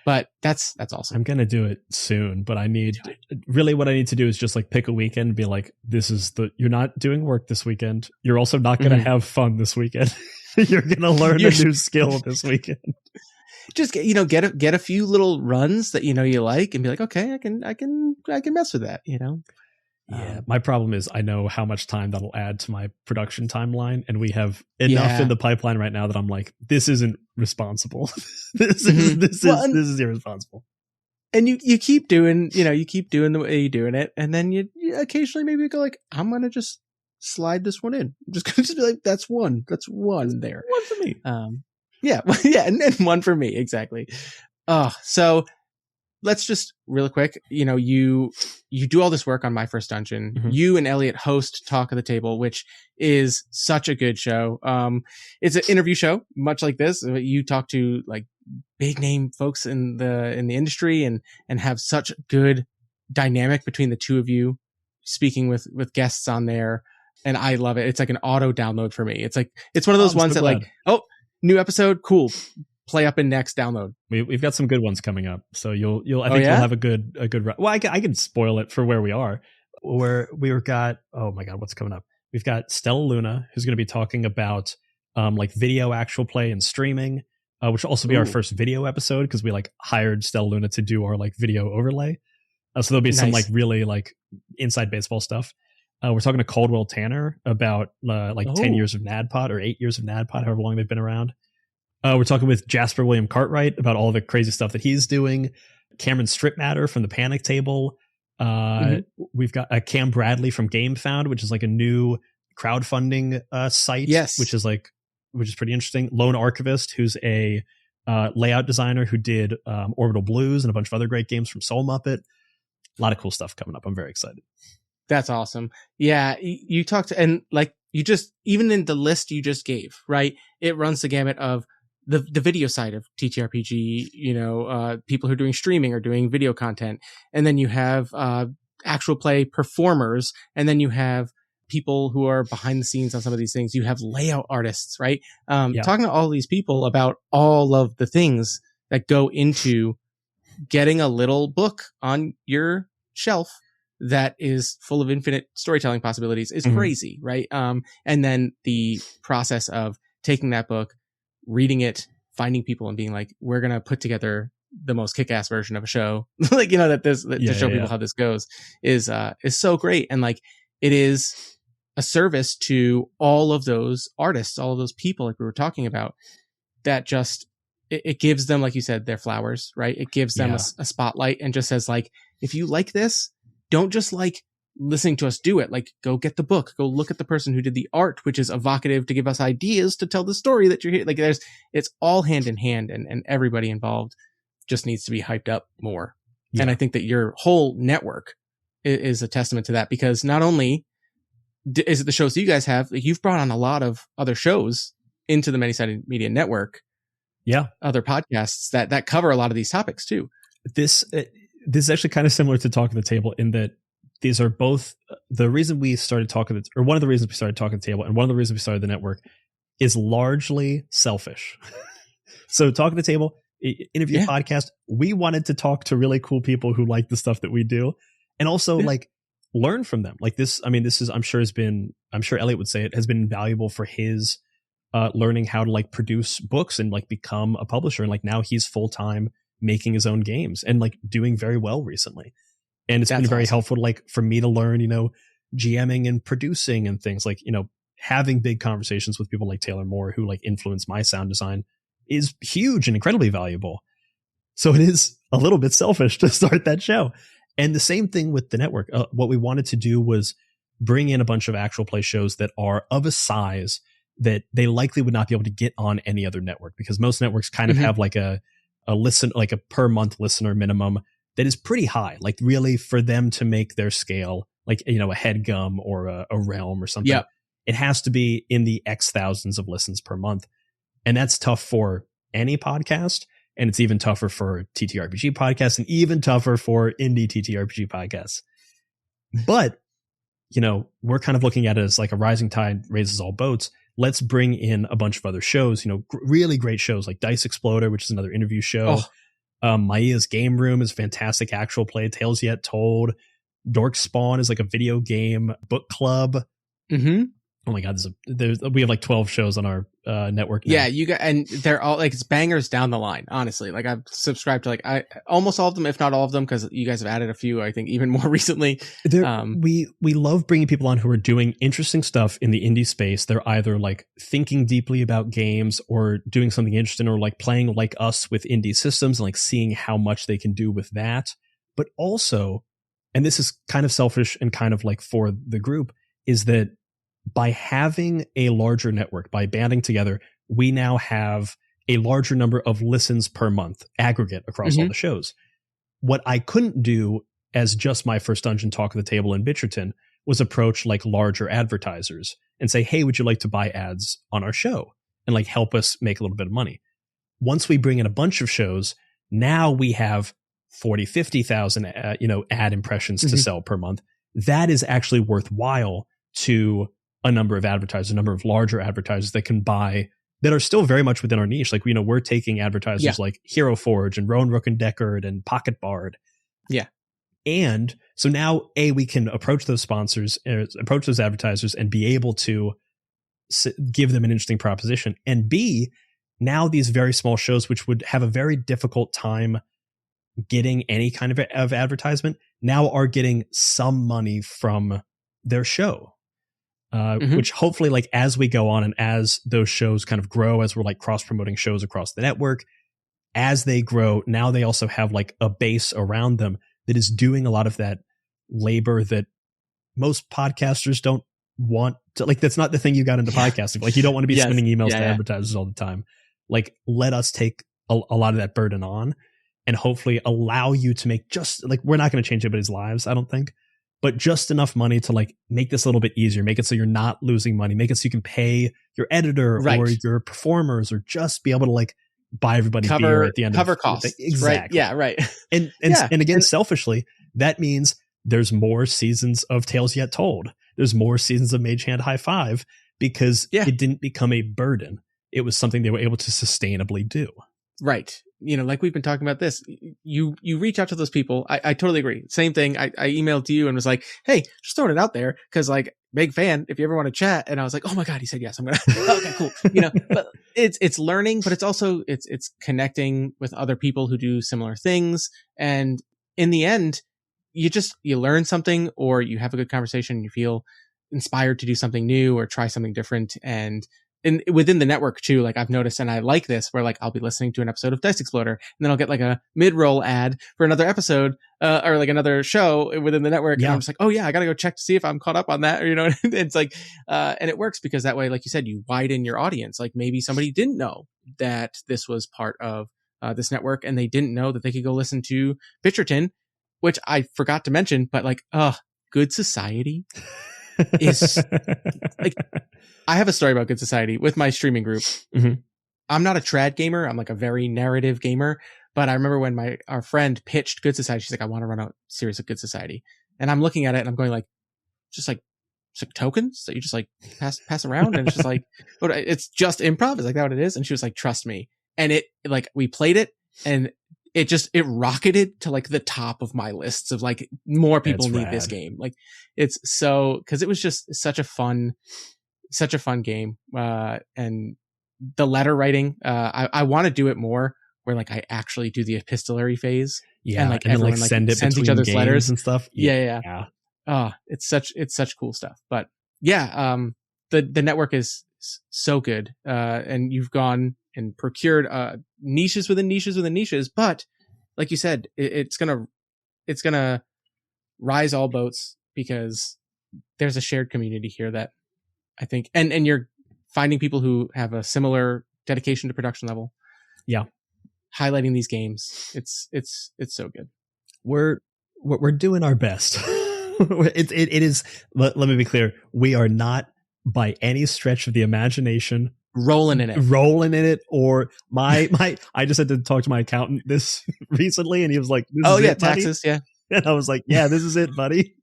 but that's awesome. I'm going to do it soon, but really what I need to do is just like pick a weekend and be like, you're not doing work this weekend. You're also not going to have fun this weekend. You're going to learn a new skill this weekend. Just get a few little runs that, you like, and be like, okay, I can mess with that, Yeah. My problem is I know how much time that'll add to my production timeline, and we have enough in the pipeline right now that I'm like, this isn't responsible. This is irresponsible. And you keep doing, you keep doing the way you're doing it, and then you occasionally maybe go like, I'm gonna just slide this one in. I'm just gonna be like, that's one there. One for me. Yeah, and one for me, exactly. So let's just real quick, you do all this work on My First Dungeon. Mm-hmm. You and Elliot host Talk of the Table, which is such a good show. It's an interview show, much like this. You talk to like big name folks in the industry and have such good dynamic between the two of you, speaking with guests on there. And I love it. It's like an auto download for me. It's like, it's one of those ones that like, new episode, cool. Play up in next, download. We've got some good ones coming up, so you'll have a good run. Well, I can spoil it for where we are. Where we've got, oh my God, what's coming up? We've got Stella Luna, who's going to be talking about like video actual play and streaming, which will also be our first video episode, because we like hired Stella Luna to do our like video overlay. So there'll be some like really like inside baseball stuff. We're talking to Caldwell Tanner about 10 years of NADPOD or 8 years of NADPOD, however long they've been around. We're talking with Jasper William Cartwright about all the crazy stuff that he's doing. Cameron Stripmatter from the Panic Table. We've got Cam Bradley from GameFound, which is like a new crowdfunding site. Yes, which is pretty interesting. Lone Archivist, who's a layout designer who did Orbital Blues and a bunch of other great games from Soul Muppet. A lot of cool stuff coming up. I'm very excited. That's awesome. Yeah, you talked, and like you just, even in the list you just gave, right? It runs the gamut of the video side of TTRPG, people who are doing streaming or doing video content. And then you have actual play performers. And then you have people who are behind the scenes on some of these things. You have layout artists, right? Talking to all these people about all of the things that go into getting a little book on your shelf that is full of infinite storytelling possibilities is crazy, right? And then the process of taking that book, reading it, finding people, and being like, we're going to put together the most kick-ass version of a show, like, to show people how this goes is so great. And like, it is a service to all of those artists, all of those people, like we were talking about, that just, it gives them, like you said, their flowers, right? It gives them a spotlight and just says like, if you like this, don't just like listening to us do it. Like, go get the book, go look at the person who did the art, which is evocative to give us ideas to tell the story that you're here. Like, it's all hand in hand, and everybody involved just needs to be hyped up more. And I think that your whole network is a testament to that, because not only is it the shows that you guys have, like, you've brought on a lot of other shows into the Many-Sided Media Network. Yeah. Other podcasts that cover a lot of these topics too. This is actually kind of similar to Talk at the Table in that these are both the reason we started talking, or one of the reasons we started Talk at the Table, and one of the reasons we started the network is largely selfish. So Talk at the Table, interview podcast, we wanted to talk to really cool people who like the stuff that we do, and also like learn from them. Like this, I mean, this is, I'm sure Elliot would say it has been invaluable for his learning how to like produce books and like become a publisher. And like now he's full-time making his own games and like doing very well recently. And it's been very helpful, like for me to learn, you know, GMing and producing and things like, you know, having big conversations with people like Taylor Moore, who like influenced my sound design, is huge and incredibly valuable. So it is a little bit selfish to start that show. And the same thing with the network. What we wanted to do was bring in a bunch of actual play shows that are of a size that they likely would not be able to get on any other network, because most networks kind of have like a listen, like a per month listener minimum that is pretty high. Like really for them to make their scale, like, you know, a HeadGum or a Realm or something, it has to be in the X thousands of listens per month. And that's tough for any podcast. And it's even tougher for TTRPG podcasts, and even tougher for indie TTRPG podcasts. But, you know, we're kind of looking at it as like a rising tide raises all boats. Let's bring in a bunch of other shows, you know, really great shows like Dice Exploder, which is another interview show. Maia's Game Room is fantastic actual play. Tales Yet Told. Dork Spawn is like a video game book club. Oh my God, we have like 12 shows on our network now. Yeah, you got, and they're all like, it's bangers down the line. Honestly, like I've subscribed to like almost all of them, if not all of them, because you guys have added a few, I think, even more recently. We love bringing people on who are doing interesting stuff in the indie space. They're either like thinking deeply about games or doing something interesting, or like playing like us with indie systems and like seeing how much they can do with that. But also, and this is kind of selfish and kind of like for the group, is that by having a larger network, by banding together, we now have a larger number of listens per month aggregate across all the shows. What I couldn't do as just my first dungeon Talk at the Table in Bitcherton was approach like larger advertisers and say, hey, would you like to buy ads on our show and like help us make a little bit of money? Once we bring in a bunch of shows, now we have 40, 50,000, ad impressions to sell per month. That is actually worthwhile to a number of advertisers, a number of larger advertisers that can buy, that are still very much within our niche. Like, you know, we're taking advertisers like Hero Forge and Rowan Rook and Deckard and Pocket Bard. Yeah. And so now, A, we can approach those sponsors, approach those advertisers and be able to give them an interesting proposition. And B, now these very small shows, which would have a very difficult time getting any kind of advertisement, now are getting some money from their show. Which hopefully, like, as we go on and as those shows kind of grow, as we're like cross promoting shows across the network, as they grow, now they also have like a base around them that is doing a lot of that labor that most podcasters don't want to, like, that's not the thing you got into podcasting. Like, you don't want to be sending emails to advertisers all the time. Like, let us take a lot of that burden on and hopefully allow you to make, just like, we're not going to change anybody's lives, I don't think, but just enough money to like make this a little bit easier, make it so you're not losing money, make it so you can pay your editor or your performers, or just be able to like buy everybody beer at the end cover costs. Exactly. Right? Yeah. Right. And again, selfishly, that means there's more seasons of Tales Yet Told. There's more seasons of Mage Hand High Five, because it didn't become a burden. It was something they were able to sustainably do. Right. You know, like we've been talking about this, you reach out to those people. I totally agree. Same thing. I emailed you and was like, hey, just throwing it out there, because like, big fan, if you ever want to chat. And I was like, oh my God, he said yes. I'm going to, okay, cool. You know, but it's learning, but it's also, it's connecting with other people who do similar things. And in the end, you learn something, or you have a good conversation and you feel inspired to do something new or try something different. And within the network too, like I've noticed, and I like this, where like I'll be listening to an episode of Dice Exploder and then I'll get like a mid-roll ad for another episode, or like another show within the network. And I'm just like, oh yeah, I gotta go check to see if I'm caught up on that, or, you know, it's like, and it works because that way, like you said, you widen your audience. Like maybe somebody didn't know that this was part of this network, and they didn't know that they could go listen to Bitcherton which I forgot to mention, but like, Good Society is like, I have a story about Good Society with my streaming group. Mm-hmm. I'm not a trad gamer. I'm like a very narrative gamer. But I remember when our friend pitched Good Society, she's like, I want to run a series of Good Society. And I'm looking at it and I'm going like, just like tokens that you just like pass around. And it's just like, it's just improv. Is like that what it is? And she was like, trust me. And it like, we played it and it rocketed to like the top of my lists of like more people need this game. Like it's so, cause it was just such a fun game. And the letter writing, I want to do it more where like I actually do the epistolary phase. Yeah. And like and everyone then, like sends each other's letters and stuff. Yeah. Oh, it's such cool stuff. But yeah, the network is so good. And you've gone and procured niches within niches within niches, but like you said, it's gonna rise all boats because there's a shared community here that I think, and you're finding people who have a similar dedication to production level. Yeah. Highlighting these games. It's so good. We're doing our best. It is. Let me be clear. We are not by any stretch of the imagination rolling in it. Or my I just had to talk to my accountant this recently, and he was like, "Oh yeah, taxes, yeah." And I was like, "Yeah, this is it, buddy."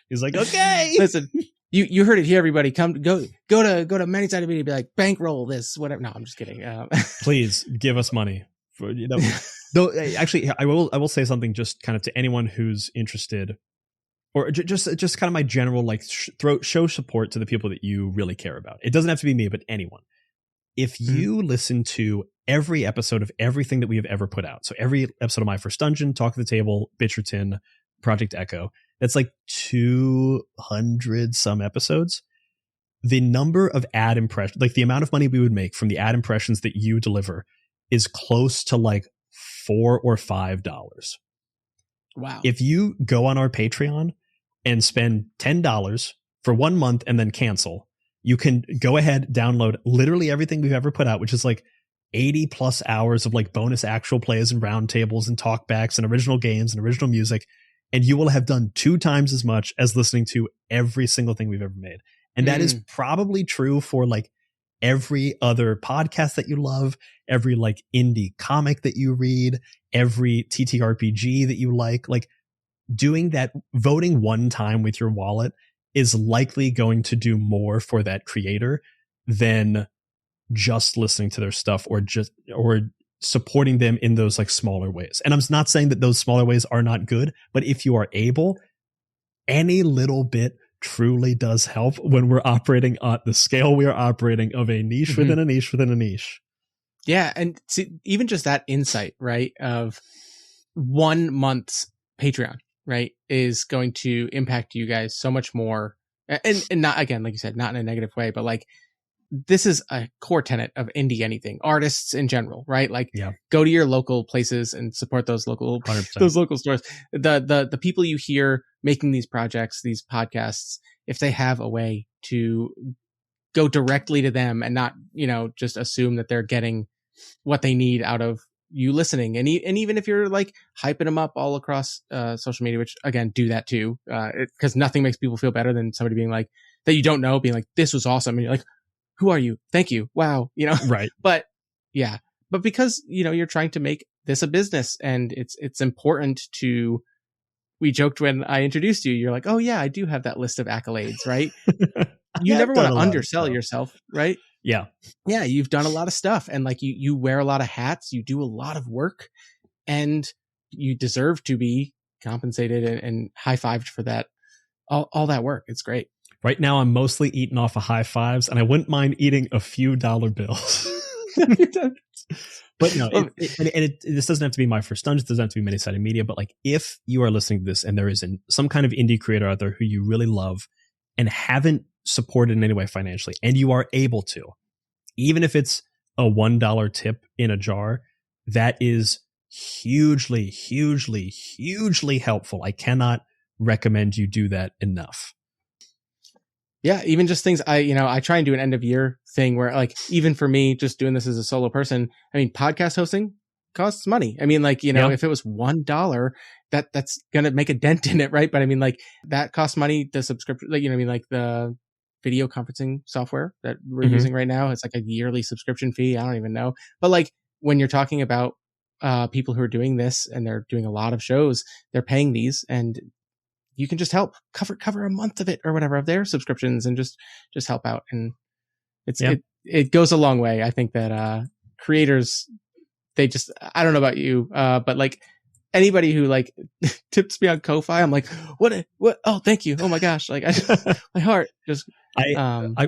He's like, "Okay, listen, you heard it here, everybody. Go to Many-Sided Media, be like, bankroll this, whatever." No, I'm just kidding. Please give us money. For, though, actually, I will say something just kind of to anyone who's interested. Or just kind of my general like show support to the people that you really care about. It doesn't have to be me, but anyone. If you listen to every episode of everything that we have ever put out, so every episode of My First Dungeon, Talk of the Table, Bitcherton, Project Echo, that's like 200 some episodes. The number of ad impressions, like the amount of money we would make from the ad impressions that you deliver, is close to like $4 or $5. Wow. If you go on our Patreon and spend $10 for 1 month and then cancel, you can go ahead, download literally everything we've ever put out, which is like 80 plus hours of like bonus actual plays and roundtables and talkbacks and original games and original music. And you will have done 2 times as much as listening to every single thing we've ever made. And that is probably true for like every other podcast that you love, every like indie comic that you read, every TTRPG that you like doing that, voting one time with your wallet is likely going to do more for that creator than just listening to their stuff or supporting them in those like smaller ways. And I'm not saying that those smaller ways are not good, but if you are able, any little bit truly does help when we're operating on the scale we are operating of a niche within a niche within a niche. Yeah. And see, even just that insight, right, of 1 month's Patreon, right, is going to impact you guys so much more. And not, again, like you said, not in a negative way, but like, this is a core tenet of indie anything, artists in general, right? Like, go to your local places and support those local 100%. Those local stores. The people you hear making these projects, these podcasts, if they have a way to go directly to them and not, just assume that they're getting what they need out of you listening, and even if you're like hyping them up all across social media, which again, do that too, because nothing makes people feel better than somebody being like, that you don't know, being like, this was awesome, and you're like, who are you? Thank you. Wow. Right. But because, you're trying to make this a business, and it's important to, we joked when I introduced you, you're like, oh yeah, I do have that list of accolades, right? You never want to undersell yourself, right? Yeah. Yeah. You've done a lot of stuff, and like you wear a lot of hats, you do a lot of work, and you deserve to be compensated and high-fived for that, all that work. It's great. Right now, I'm mostly eating off of high fives, and I wouldn't mind eating a few dollar bills. But this doesn't have to be My First Dungeon. It doesn't have to be Many-Sided Media. But like, if you are listening to this and there is some kind of indie creator out there who you really love and haven't supported in any way financially, and you are able to, even if it's a $1 tip in a jar, that is hugely, hugely, hugely helpful. I cannot recommend you do that enough. Yeah, even just things I try and do an end of year thing where, like, even for me, just doing this as a solo person, I mean, podcast hosting, costs money. I mean, like, if it was $1, that's going to make a dent in it. Right. But I mean, like, that costs money, the subscription, like, I mean, like the video conferencing software that we're using right now, it's like a yearly subscription fee. I don't even know. But like, when you're talking about people who are doing this and they're doing a lot of shows, they're paying these, and you can just help cover a month of it or whatever of their subscriptions, and just help out. And it goes a long way. I think that creators, I don't know about you, but like anybody who like tips me on Ko-Fi, I'm like, what? Oh, thank you. Oh my gosh. Like my heart just,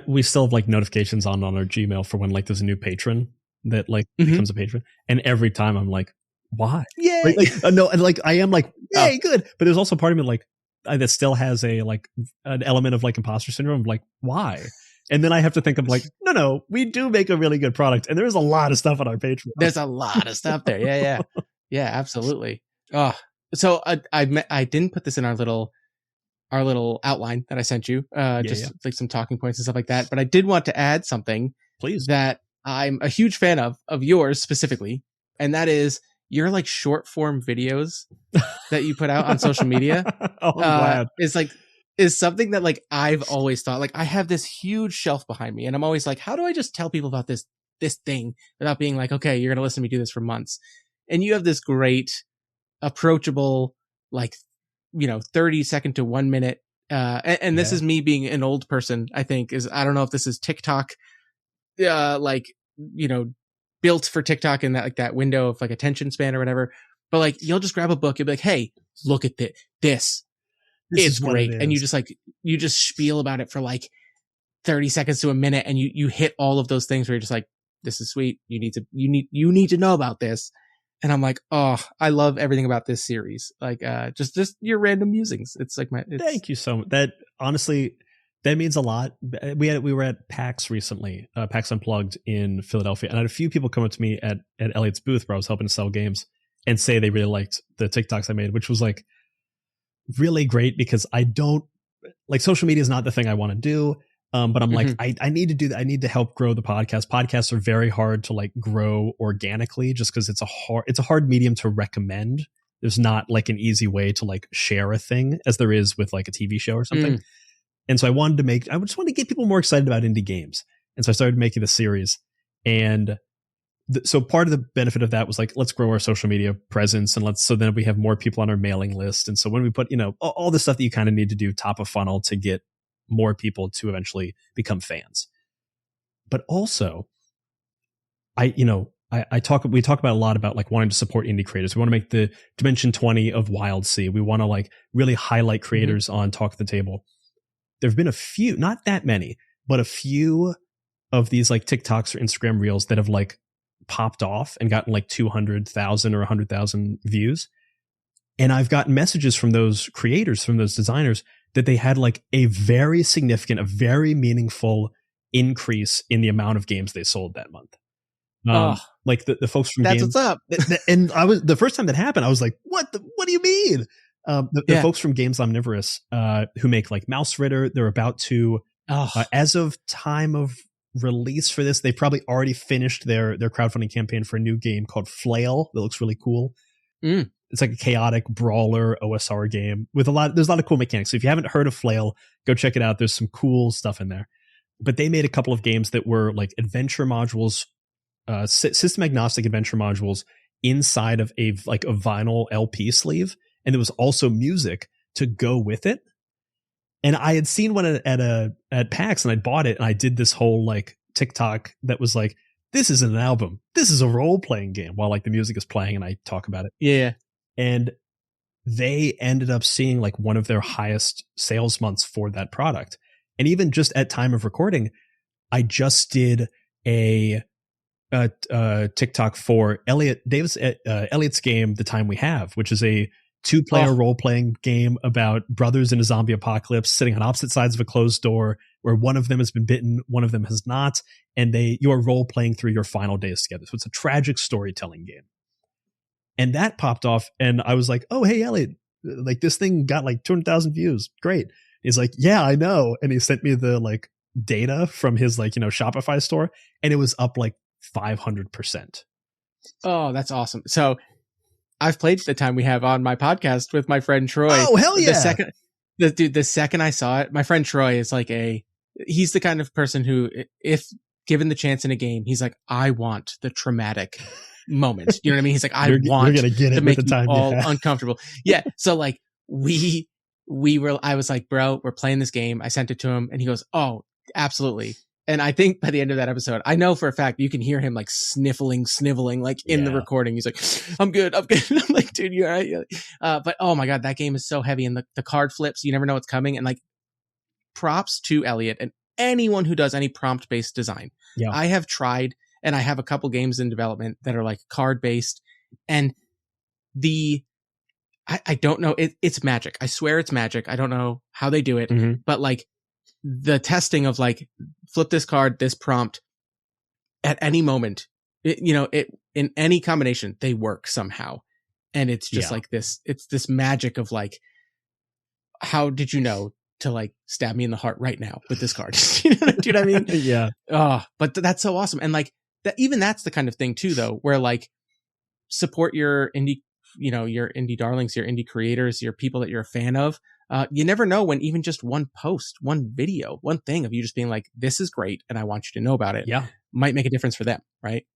we still have like notifications on our Gmail for when like there's a new patron that like becomes a patron. And every time I'm like, why? Yay. No. And like, I am like, yay, good. But there's also part of me like that still has an element of like imposter syndrome. Like, why? And then I have to think of like, no, we do make a really good product, and there's a lot of stuff on our Patreon. There's a lot of stuff there. Yeah, absolutely. Oh, so I didn't put this in our little outline that I sent you, like some talking points and stuff like that. But I did want to add something, please, that I'm a huge fan of yours specifically, and that is your like short form videos that you put out on social media. I'm glad. Is something that like I've always thought, like I have this huge shelf behind me, and I'm always like, how do I just tell people about this thing without being like, okay, you're gonna listen to me do this for months? And you have this great, approachable, like 30-second to 1 minute. And this is me being an old person. I think I don't know if this is TikTok, built for TikTok in that like that window of like attention span or whatever. But like you'll just grab a book, you'll be like, hey, look at this. It's great. And you just spiel about it for like 30 seconds to a minute, and you hit all of those things where you're just like, this is sweet. You need to know about this. And I'm like, oh, I love everything about this series. Like, just your random musings. It's like thank you so much. That honestly, that means a lot. We were at PAX recently, PAX Unplugged in Philadelphia, and I had a few people come up to me at Elliot's booth where I was helping to sell games and say they really liked the TikToks I made, which was like really great, because I don't like, social media is not the thing I want to do. But I'm like, I need to do that. I need to help grow the podcast. Podcasts are very hard to like grow organically, just because it's a hard medium to recommend. There's not like an easy way to like share a thing as there is with like a TV show or something. And so I just wanted to get people more excited about indie games. And so I started making the series. And so part of the benefit of that was like, let's grow our social media presence, and so then we have more people on our mailing list. And so when we put, all the stuff that you kind of need to do top of funnel to get more people to eventually become fans. But also we talk about a lot about like wanting to support indie creators. We want to make the Dimension 20 of Wild Sea. We want to like really highlight creators on Talk at the Table. There've been a few, not that many, but a few of these like TikToks or Instagram reels that have like popped off and gotten like 200,000 or 100,000 views. And I've gotten messages from those creators, from those designers, that they had like a very significant, a very meaningful increase in the amount of games they sold that month. Like the folks from That's Games, what's up. And the first time that happened, I was like, what do you mean? The folks from Games Omnivorous, who make like Mouse Ritter, they're about to, as of time of release for this, they probably already finished their crowdfunding campaign for a new game called Flail that looks really cool. It's like a chaotic brawler OSR game with there's a lot of cool mechanics. So if you haven't heard of Flail, go check it out. There's some cool stuff in there. But they made a couple of games that were like adventure modules, system agnostic adventure modules inside of a vinyl LP sleeve. And there was also music to go with it. And I had seen one at PAX, and I bought it, and I did this whole like TikTok that was like, this isn't an album, this is a role-playing game, while like the music is playing and I talk about it. Yeah. And they ended up seeing like one of their highest sales months for that product. And even just at time of recording, I just did a TikTok for Elliot's game, The Time We Have, which is a 2-player role-playing game about brothers in a zombie apocalypse sitting on opposite sides of a closed door, where one of them has been bitten, one of them has not, and you are role-playing through your final days together. So it's a tragic storytelling game. And that popped off, and I was like, oh, hey, Elliot, like this thing got like 200,000 views. Great. He's like, yeah, I know. And he sent me the like data from his like, Shopify store, and it was up like 500%. Oh, that's awesome. So I've played the time we have on my podcast with my friend Troy. Oh, hell yeah. The second I saw it, my friend Troy is like he's the kind of person who, if given the chance in a game, he's like, I want the traumatic moment. You know what I mean? He's like, I want gonna get it to make the time you all uncomfortable. Yeah. So like I was like, bro, we're playing this game. I sent it to him and he goes, oh, absolutely. And I think by the end of that episode, I know for a fact you can hear him like sniveling like in the recording. He's like, I'm good. I'm like, dude, you're all right. But oh my God, that game is so heavy and the card flips, you never know what's coming. And like, props to Elliot and anyone who does any prompt based design. Yeah. I have tried, and I have a couple games in development that are like card based, and I don't know. It's magic. I swear it's magic. I don't know how they do it, but like the testing of like, flip this card, this prompt at any moment, in any combination, they work somehow. And it's just like it's this magic of like, how did you know to like stab me in the heart right now with this card? Do you know what I mean? Yeah. Oh, but that's so awesome. And like that, even that's the kind of thing too, though, where like support your indie, your indie darlings, your indie creators, your people that you're a fan of. You never know when even just one post, one video, one thing of you just being like, this is great and I want you to know about it. Yeah. Might make a difference for them. Right.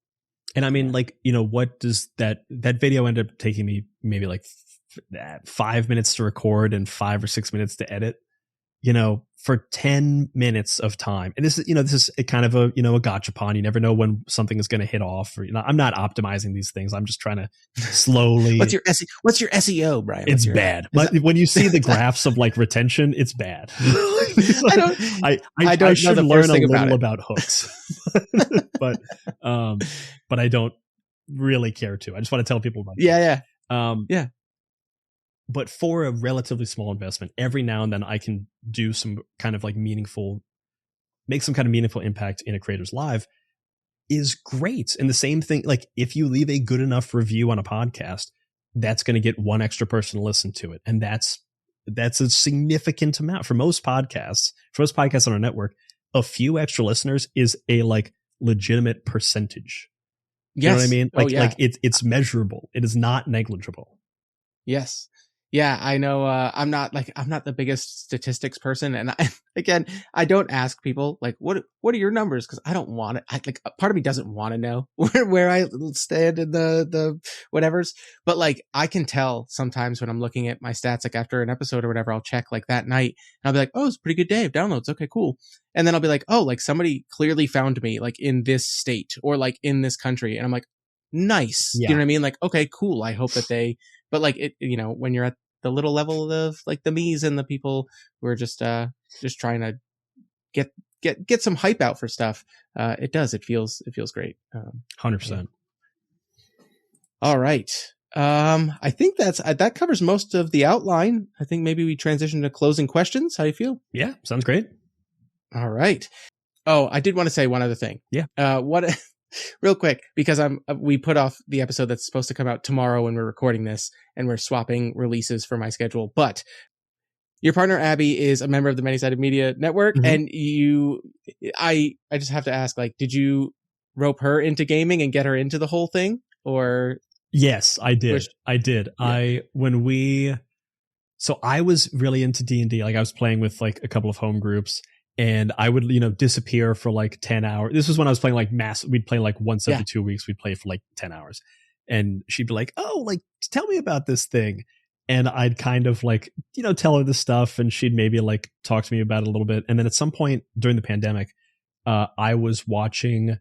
And I mean, like, what does that video end up taking me maybe like 5 minutes to record and 5 or 6 minutes to edit, for 10 minutes of time. And this is a kind of a gachapon. You never know when something is going to hit off, or, I'm not optimizing these things. I'm just trying to slowly. What's your SEO, Brian? It's bad. When you see the graphs of like retention, it's bad. I should learn a little about hooks, but I don't really care to. I just want to tell people about it. Yeah. But for a relatively small investment, every now and then I can do some kind of like make some kind of meaningful impact in a creator's life is great. And the same thing, like if you leave a good enough review on a podcast, that's going to get one extra person to listen to it. And that's a significant amount for most podcasts on our network. A few extra listeners is a like legitimate percentage. You know what I mean? Like it's measurable. It is not negligible. Yes. Yeah, I know. I'm not the biggest statistics person, and I don't ask people like what are your numbers, because I don't want it. Part of me doesn't want to know where I stand in the whatevers, but like I can tell sometimes when I'm looking at my stats, like after an episode or whatever, I'll check like that night, and I'll be like, oh, it's a pretty good day of downloads. Okay, cool. And then I'll be like, oh, like somebody clearly found me like in this state or like in this country, and I'm like, nice. Yeah. You know what I mean? Like, okay, cool. I hope that but like it, when you're at the little level of like the me's and the people who are just trying to get some hype out for stuff, it feels great. 100%. Yeah. All right. I think that covers most of the outline. I think maybe we transition to closing questions. How do you feel? Yeah, sounds great. All right. Oh, I did want to say one other thing. Yeah. Real quick, because we put off the episode that's supposed to come out tomorrow when we're recording this, and we're swapping releases for my schedule. But your partner Abby is a member of the Many Sided Media Network, and I just have to ask, like, did you rope her into gaming and get her into the whole thing, or? Yes, I did. Yeah. So I was really into D&D. Like I was playing with like a couple of home groups. And I would, disappear for like 10 hours. This was when I was playing like we'd play like once every 2 weeks. We'd play for like 10 hours. And she'd be like, oh, like, tell me about this thing. And I'd kind of like, tell her this stuff. And she'd maybe like talk to me about it a little bit. And then at some point during the pandemic, I was watching,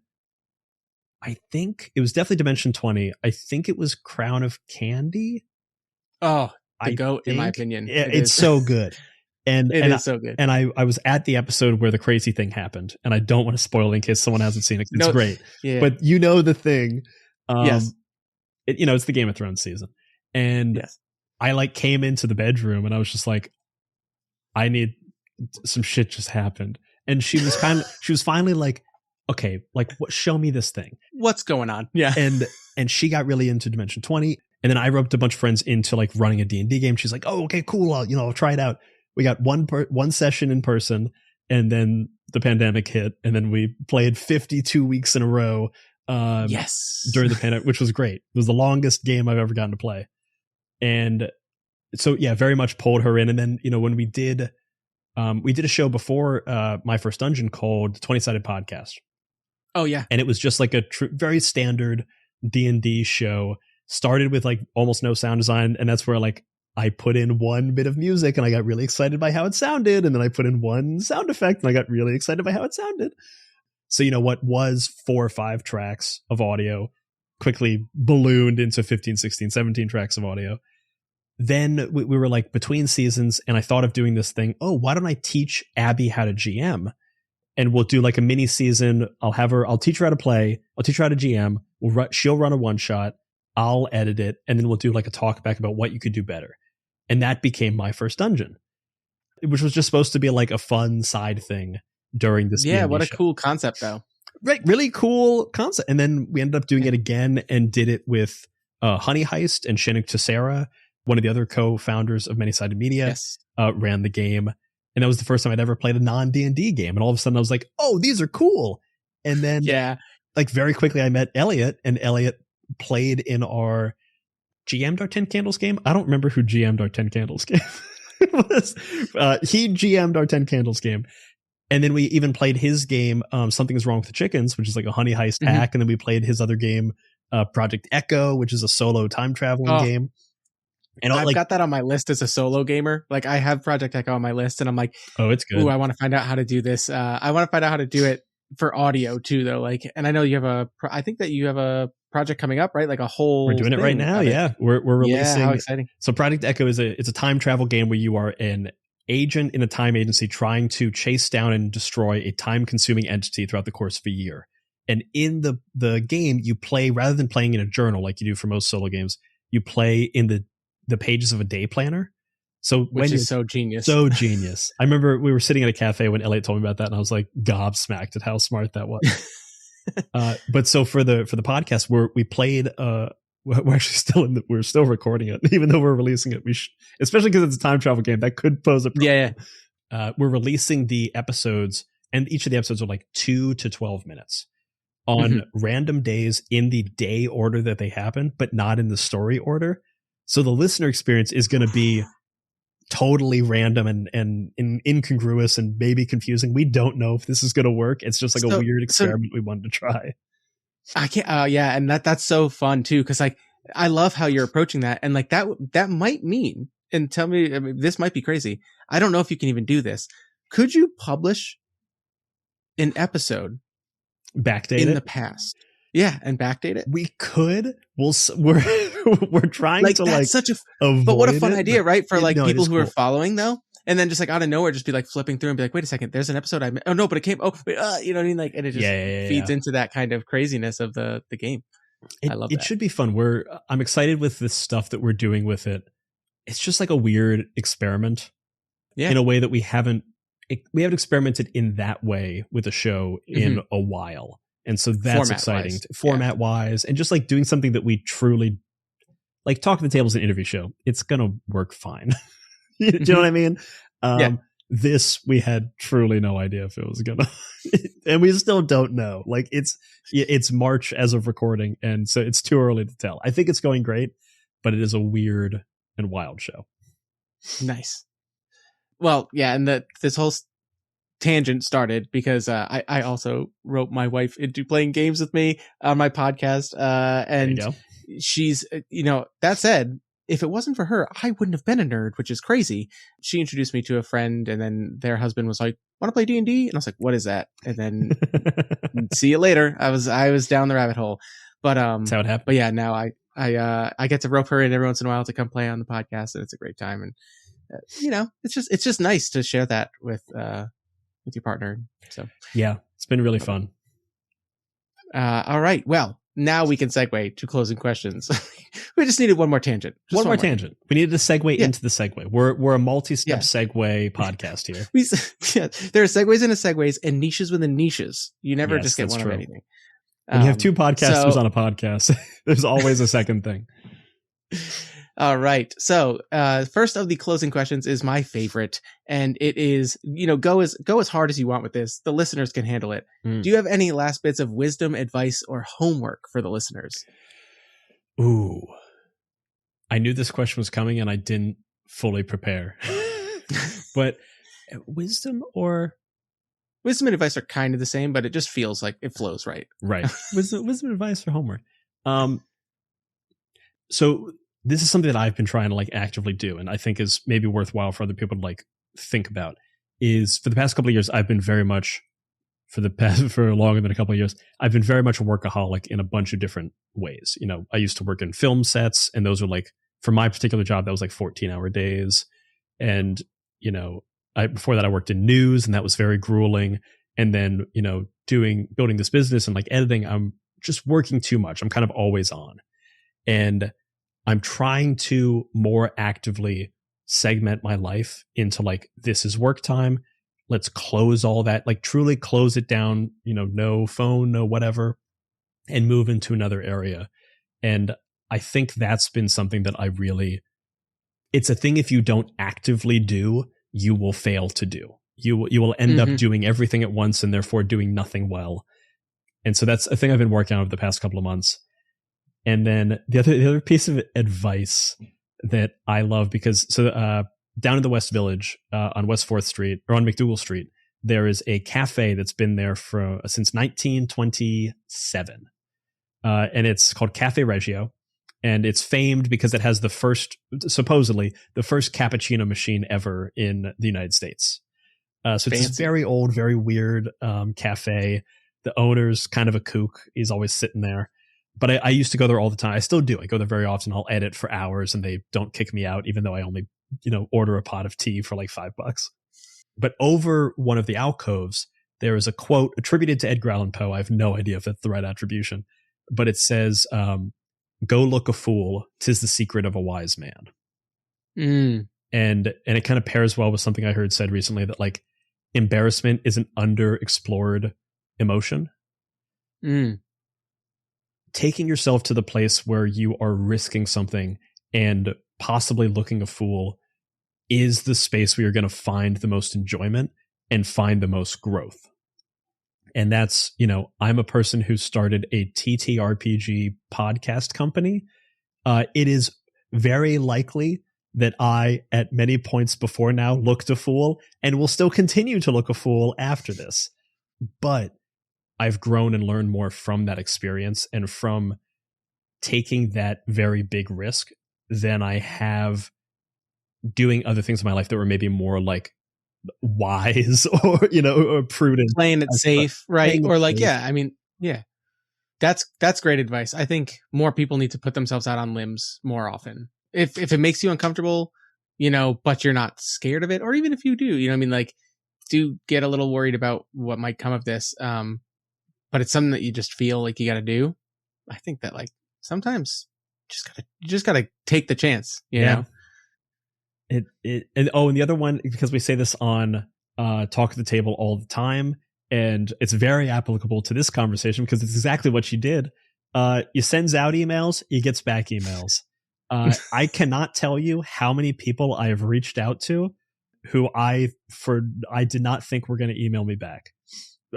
I think it was definitely Dimension 20. I think it was Crown of Candy. Oh, GOAT, in my opinion. It's so good. And it is so good. And I was at the episode where the crazy thing happened, and I don't want to spoil it in case someone hasn't seen it. It's great. Yeah. But the thing. Yes. It's the Game of Thrones season. And I like came into the bedroom and I was just like, I need some shit just happened. And she was finally like, okay, like show me this thing. What's going on? Yeah. And she got really into Dimension 20. And then I roped a bunch of friends into like running a D&D game. She's like, oh, okay, cool. I'll try it out. We got one session in person, and then the pandemic hit, and then we played 52 weeks in a row Yes. during the pandemic, which was great. It was the longest game I've ever gotten to play. And so, yeah, very much pulled her in. And then, when we did a show before my first dungeon called 20-Sided Podcast. Oh, yeah. And it was just like a very standard D&D show. Started with like almost no sound design. And that's where like I put in one bit of music and I got really excited by how it sounded. And then I put in one sound effect and I got really excited by how it sounded. So, what was 4 or 5 tracks of audio quickly ballooned into 15, 16, 17 tracks of audio. Then we were like between seasons and I thought of doing this thing. Oh, why don't I teach Abby how to GM? And we'll do like a mini season. I'll teach her how to play. I'll teach her how to GM. She'll run a one shot. I'll edit it. And then we'll do like a talk back about what you could do better. And that became my first dungeon, which was just supposed to be like a fun side thing during this. Yeah. D&D What a show. cool concept though. Right. Really cool concept. And then we ended up doing it again and did it with Honey Heist and Shinnick Tessera, one of the other co-founders of Many Sided Media. Yes. Ran the game. And that was the first time I'd ever played a non-D&D game. And all of a sudden I was like, oh, these are cool. And then like very quickly I met Elliot, and Elliot played in our GM'd our 10 Candles game. I don't remember who GM'd our 10 Candles game. He GM'd our 10 Candles game. And then we even played his game, Something's Wrong with the Chickens, which is like a Honey Heist hack. And then we played his other game, Project Echo, which is a solo time traveling game. And I've got that on my list as a solo gamer. Like I have Project Echo on my list and I'm like, oh, it's good. Ooh, I want to find out how to do this. I want to find out how to do it for audio too, though. Like, and I know you have I think that you have a project coming up, right? Like a whole. We're doing it right now. Yeah. We're releasing. Yeah, how exciting. So Project Echo it's a time travel game where you are an agent in a time agency trying to chase down and destroy a time consuming entity throughout the course of a year. And in the game, you play, rather than playing in a journal like you do for most solo games, you play in the pages of a day planner. So which is so genius. So genius. I remember we were sitting at a cafe when Elliot told me about that, and I was like gobsmacked at how smart that was. But so for the podcast, we played. We're actually we're still recording it, even though we're releasing it. Especially because it's a time travel game that could pose a problem. Yeah. We're releasing the episodes, and each of the episodes are like 2 to 12 minutes on random days in the day order that they happen, but not in the story order. So the listener experience is going to be totally random and incongruous and maybe confusing. We don't know if this is going to work. It's just like a weird experiment we wanted to try. I can't. And that's so fun too, because like I love how you're approaching that, and like that might mean. And tell me, I mean, this might be crazy. I don't know if you can even do this. Could you publish an episode backdate in it? The past? Yeah, and backdate it. We could. We're trying like to that's like such a avoid but what a fun it, idea, right? For like people who cool. are following though, and then just like out of nowhere, just be like flipping through and be like, wait a second, there's an episode oh no, but it came you know what I mean? Like, and it just feeds into that kind of craziness of the game. I love it. It should be fun. I'm excited with this stuff that we're doing with it. It's just like a weird experiment in a way that we haven't experimented in that way with a show in a while. And so that's exciting format wise, and just like doing something that we truly like. Talk the Tables, an interview show. It's going to work fine. Do you know what I mean? This, we had truly no idea if it was going to, and we still don't know. Like it's March as of recording. And so it's too early to tell. I think it's going great, but it is a weird and wild show. Nice. Well, yeah. And this whole tangent started because I also roped my wife into playing games with me on my podcast, and she's that said, if it wasn't for her, I wouldn't have been a nerd, which is crazy. She introduced me to a friend, and then their husband was like, want to play D&D? And I was like, what is that? And then see you later. I was down the rabbit hole, but that's how it happened. But yeah, now I get to rope her in every once in a while to come play on the podcast, and it's a great time. And it's just nice to share that with your partner. So yeah, it's been really fun. All right. Well, now we can segue to closing questions. We just needed one more tangent. One more tangent. We needed to segue into the segue. We're a multi-step segue podcast here. There are segues into segues and niches within niches. You never just get one of anything. When you have two podcasters on a podcast, there's always a second thing. All right. So, first of the closing questions is my favorite, and it is, go as hard as you want with this. The listeners can handle it. Do you have any last bits of wisdom, advice, or homework for the listeners? Ooh. I knew this question was coming and I didn't fully prepare. But wisdom and advice are kind of the same, but it just feels like it flows right. Right. Wisdom advice or homework. So this is something that I've been trying to like actively do, and I think is maybe worthwhile for other people to like think about. Is for the past couple of years, I've been very much for longer than a couple of years, I've been very much a workaholic in a bunch of different ways. I used to work in film sets, and those were like, for my particular job, that was like 14-hour days. And, before that I worked in news, and that was very grueling. And then, building this business and like editing, I'm just working too much. I'm kind of always on. And I'm trying to more actively segment my life into like, this is work time. Let's close all that, like truly close it down, no phone, no whatever, and move into another area. And I think that's been something that it's a thing if you don't actively do, you will fail to do. You will end up doing everything at once and therefore doing nothing well. And so that's a thing I've been working on over the past couple of months. And then the other piece of advice that I love, because down in the West Village, on West 4th Street, or on McDougal Street, there is a cafe that's been there since 1927. And it's called Cafe Reggio. And it's famed because it has supposedly the first cappuccino machine ever in the United States. So it's this very old, very weird cafe. The owner's kind of a kook. He's always sitting there. But I used to go there all the time. I still do. I go there very often. I'll edit for hours and they don't kick me out, even though I only, order a pot of tea for like $5. But over one of the alcoves, there is a quote attributed to Edgar Allan Poe. I have no idea if that's the right attribution, but it says, "Go look a fool, 'tis the secret of a wise man." And it kind of pairs well with something I heard said recently, that like embarrassment is an underexplored emotion. Taking yourself to the place where you are risking something and possibly looking a fool is the space where you're going to find the most enjoyment and find the most growth. And that's, I'm a person who started a TTRPG podcast company. It is very likely that I, at many points before now, looked a fool and will still continue to look a fool after this. But I've grown and learned more from that experience and from taking that very big risk than I have doing other things in my life that were maybe more like wise or, or prudent. Playing it safe, right? Or like, yeah. That's great advice. I think more people need to put themselves out on limbs more often. If it makes you uncomfortable, but you're not scared of it, or even if you do, like, do get a little worried about what might come of this. But it's something that you just feel like you got to do. I think that like sometimes you just gotta take the chance, you know? And the other one, because we say this on Talk at the Table all the time, and it's very applicable to this conversation because it's exactly what you did. You sends out emails, you gets back emails. I cannot tell you how many people I have reached out to who I did not think were going to email me back.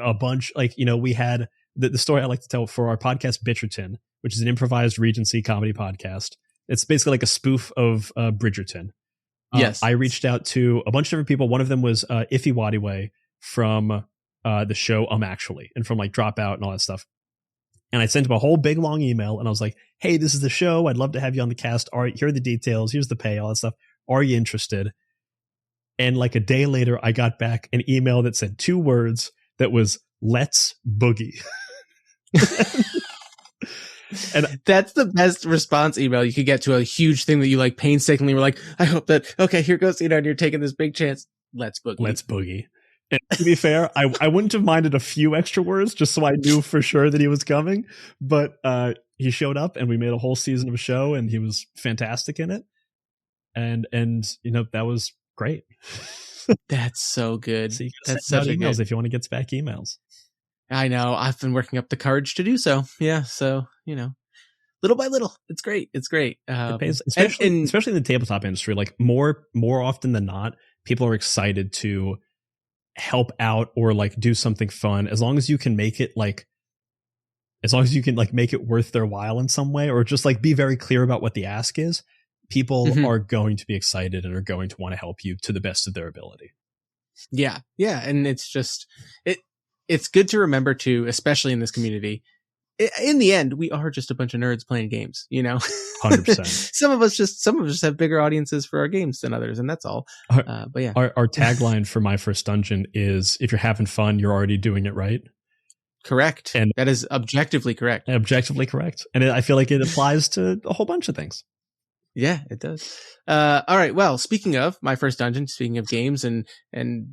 A bunch, like, we had the story I like to tell for our podcast, Bitcherton, which is an improvised Regency comedy podcast. It's basically like a spoof of Bridgerton. Yes. I reached out to a bunch of different people. One of them was Iffy Wadiway from the show Actually, and from like Dropout and all that stuff. And I sent him a whole big long email and I was like, "Hey, this is the show. I'd love to have you on the cast. All right, here are the details. Here's the pay, all that stuff. Are you interested?" And like a day later, I got back an email that said 2 words that was "Let's boogie." And that's the best response email you could get to a huge thing that you like painstakingly were like, I hope that, okay, here goes, and you're taking this big chance. Let's boogie. Let's boogie. And to be fair, I wouldn't have minded a few extra words just so I knew for sure that he was coming. But he showed up and we made a whole season of a show and he was fantastic in it. And that was great. That's so good. So you that's such such emails good. if you want to get back emails. I know. I've been working up the courage to do so. Yeah. So, little by little. It's great. It's great. It pays, especially in the tabletop industry. Like more often than not, people are excited to help out or like do something fun as long as you can make it like make it worth their while in some way, or just like be very clear about what the ask is. People are going to be excited and are going to want to help you to the best of their ability. Yeah. Yeah. And it's just, it's good to remember too, especially in this community. In the end, we are just a bunch of nerds playing games, you know. 100%. Some of us just have bigger audiences for our games than others, and that's all. But yeah, our tagline for my first dungeon is, "If you're having fun, you're already doing it right." Correct, and that is objectively correct. Objectively correct, and I feel like it applies to a whole bunch of things. Yeah, it does. All right. Well, speaking of my first dungeon, speaking of games and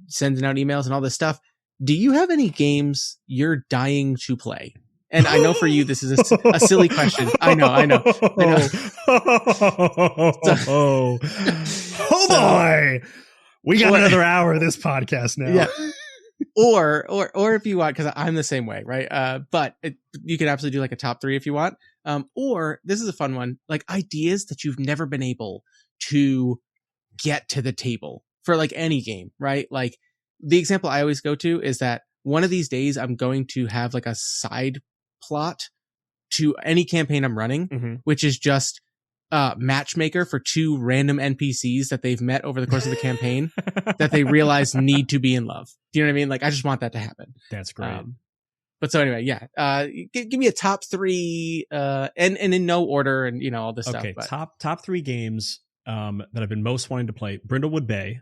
sending out emails and all this stuff, do you have any games you're dying to play? And I know for you, this is a silly question. I know. Oh boy. We got another hour of this podcast now. Yeah. Or if you want, because I'm the same way, right? But you can absolutely do like a top 3 if you want. Or this is a fun one, like ideas that you've never been able to get to the table for like any game, right? Like the example I always go to is that one of these days I'm going to have like a side plot to any campaign I'm running, which is just matchmaker for 2 random NPCs that they've met over the course of the campaign that they realize need to be in love. Do you know what I mean? Like, I just want that to happen. That's great. But so anyway, yeah. Give me a top 3 and in no order and, you know, all this stuff. Okay, but. top 3 games that I've been most wanting to play. Brindlewood Bay.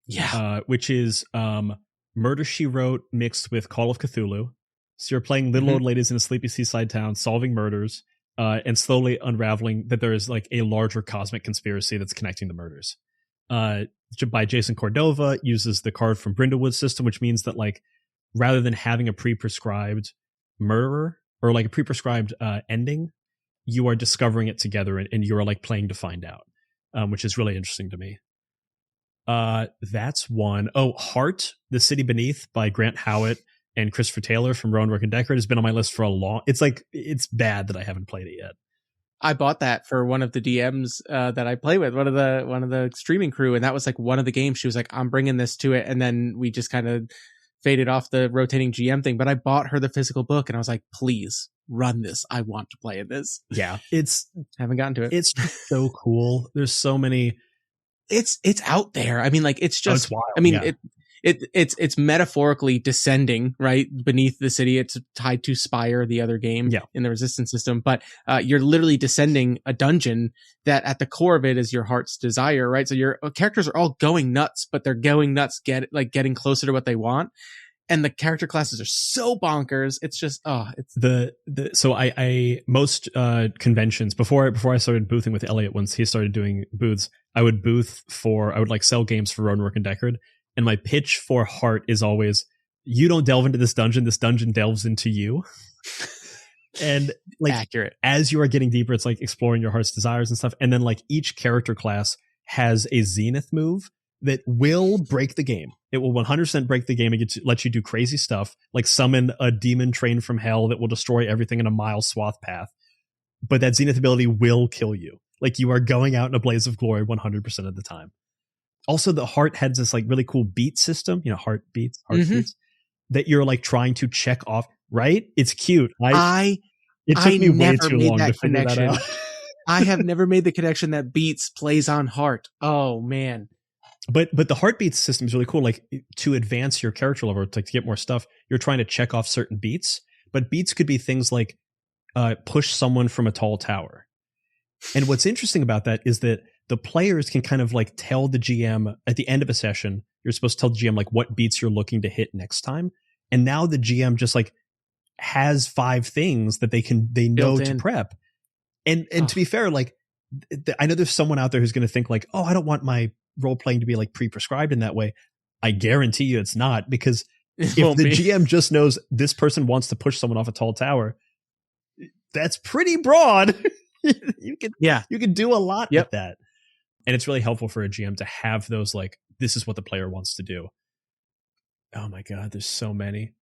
Yeah. Which is Murder, She Wrote mixed with Call of Cthulhu. So you're playing little old ladies in a sleepy seaside town, solving murders, and slowly unraveling that there is like a larger cosmic conspiracy that's connecting the murders. By Jason Cordova, uses the card from Brindlewood system, which means that like rather than having a pre-prescribed murderer or like a pre-prescribed ending, you are discovering it together and you are like playing to find out, which is really interesting to me. That's one. Oh, Heart, The City Beneath by Grant Howitt and Christopher Taylor from Roanoke and Deckard has been on my list for a long. It's bad that I haven't played it yet. I bought that for one of the DMs that I play with, one of the streaming crew, and that was like one of the games. She was like, "I'm bringing this to it," and then we just kind of faded off the rotating GM thing. But I bought her the physical book, and I was like, "Please run this. I want to play in this." Yeah, haven't gotten to it. It's so cool. There's so many. It's out there. I mean, like it's just. It's wild. I mean, yeah. It's metaphorically descending right beneath the city. It's tied to Spire, the other game in the Resistance system, but you're literally descending a dungeon that at the core of it is your heart's desire, right? So your characters are all going nuts, but they're going nuts, getting closer to what they want. And the character classes are so bonkers. It's just, it's so I most conventions before I started boothing with Elliot, once he started doing booths, I would like sell games for Roanoke and Deckard. And my pitch for Heart is always, you don't delve into this dungeon delves into you. And like accurate. As you are getting deeper, it's like exploring your heart's desires and stuff. And then like each character class has a zenith move that will break the game. It will 100% break the game and let you do crazy stuff, like summon a demon train from hell that will destroy everything in a mile swath path. But that zenith ability will kill you. Like you are going out in a blaze of glory 100% of the time. Also, the Heart has this like really cool beat system, you know, heartbeats that you're like trying to check off, right? It's cute. It took me way too long to figure that out. I have never made the connection that beats plays on Heart. Oh man. But the heartbeats system is really cool. Like to advance your character level, to get more stuff, you're trying to check off certain beats. But beats could be things like push someone from a tall tower. And what's interesting about that is that the players can kind of like tell the GM at the end of a session, you're supposed to tell the GM like what beats you're looking to hit next time. And now the GM just like has 5 things that they know to prep. And to be fair, like I know there's someone out there who's going to think like, oh, I don't want my role playing to be like pre-prescribed in that way. I guarantee you it's not, because if the GM just knows this person wants to push someone off a tall tower, that's pretty broad. you can do a lot with that. And it's really helpful for a GM to have those like, this is what the player wants to do. Oh my God, there's so many.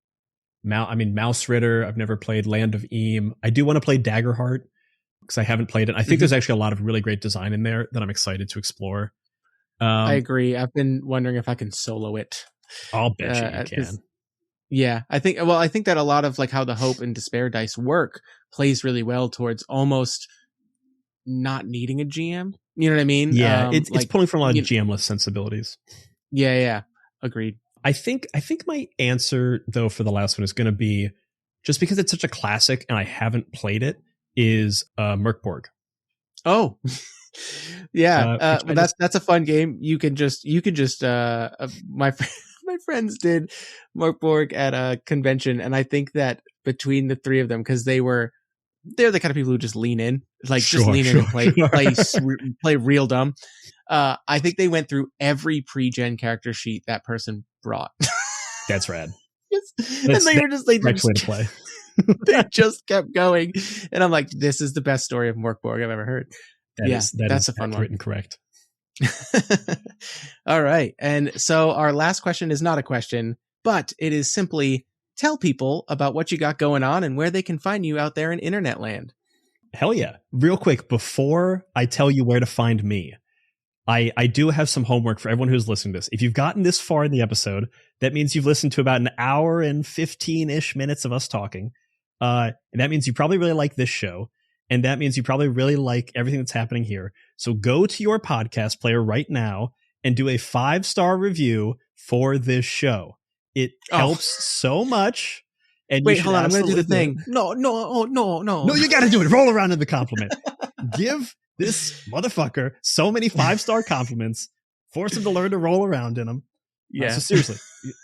Mouse Ritter, I've never played Land of Eam. I do want to play Daggerheart. because I haven't played it. I think there's actually a lot of really great design in there that I'm excited to explore. I agree. I've been wondering if I can solo it. I'll bet you can. Yeah, I think that a lot of like how the hope and despair dice work plays really well towards almost not needing a GM. You know what I mean? Yeah, it's pulling from a lot of GM-less sensibilities. Yeah, agreed. I think my answer though for the last one is going to be, just because it's such a classic and I haven't played it, is Merkborg. Oh, yeah. That's a fun game. You can just my friends did Merkborg at a convention, and I think that between the three of them, because they're the kind of people who just lean in, lean in and play real dumb. I think they went through every pre-gen character sheet that person brought. That's rad. And they way to play. They just kept going, and I'm like, this is the best story of Merkborg I've ever heard. That's a fun one. And correct. All right. And so our last question is not a question, but it is simply tell people about what you got going on and where they can find you out there in internet land. Hell yeah. Real quick, before I tell you where to find me, I do have some homework for everyone who's listening to this. If you've gotten this far in the episode, that means you've listened to about an hour and 15-ish minutes of us talking. And that means you probably really like this show. And that means you probably really like everything that's happening here. So go to your podcast player right now and do a 5-star review for this show. It helps so much. And wait, hold on. I'm going to do the thing. No, you got to do it. Roll around in the compliment. Give this motherfucker so many 5-star compliments. Force him to learn to roll around in them. Yeah. So seriously,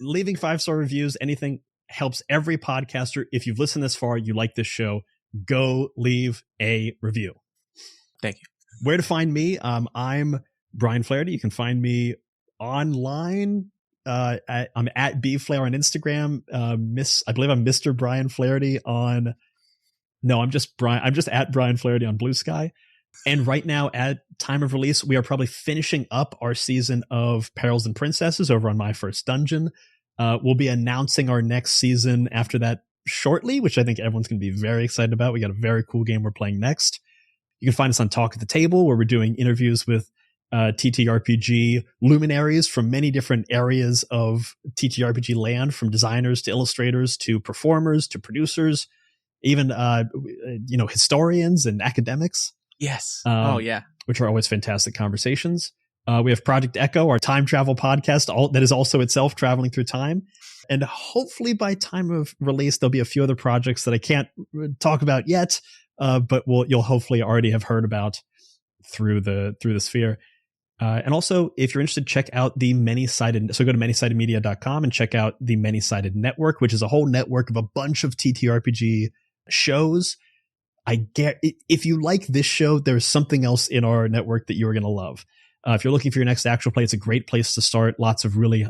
leaving 5-star reviews, anything helps every podcaster. If you've listened this far, you like this show, go leave a review. Thank you. Where to find me? I'm Brian Flaherty. You can find me online. I'm at bflair on Instagram. I believe I'm Mr. Brian Flaherty on. No, I'm just Brian. I'm just at Brian Flaherty on Blue Sky. And right now, at time of release, we are probably finishing up our season of Perils and Princesses over on My First Dungeon. We'll be announcing our next season after that shortly, which I think everyone's going to be very excited about. We got a very cool game we're playing next. You can find us on Talk at the Table, where we're doing interviews with TTRPG luminaries from many different areas of TTRPG land, from designers to illustrators to performers to producers, even historians and academics. Yes. Which are always fantastic conversations. We have Project Echo, our time travel podcast, that is also itself traveling through time. And hopefully by time of release, there'll be a few other projects that I can't talk about yet, but you'll hopefully already have heard about through the sphere. And also, if you're interested, check out the Many-Sided. So go to manysidedmedia.com and check out the Many-Sided Network, which is a whole network of a bunch of TTRPG shows. If you like this show, there's something else in our network that you're going to love. If you're looking for your next actual play, it's a great place to start. Lots of really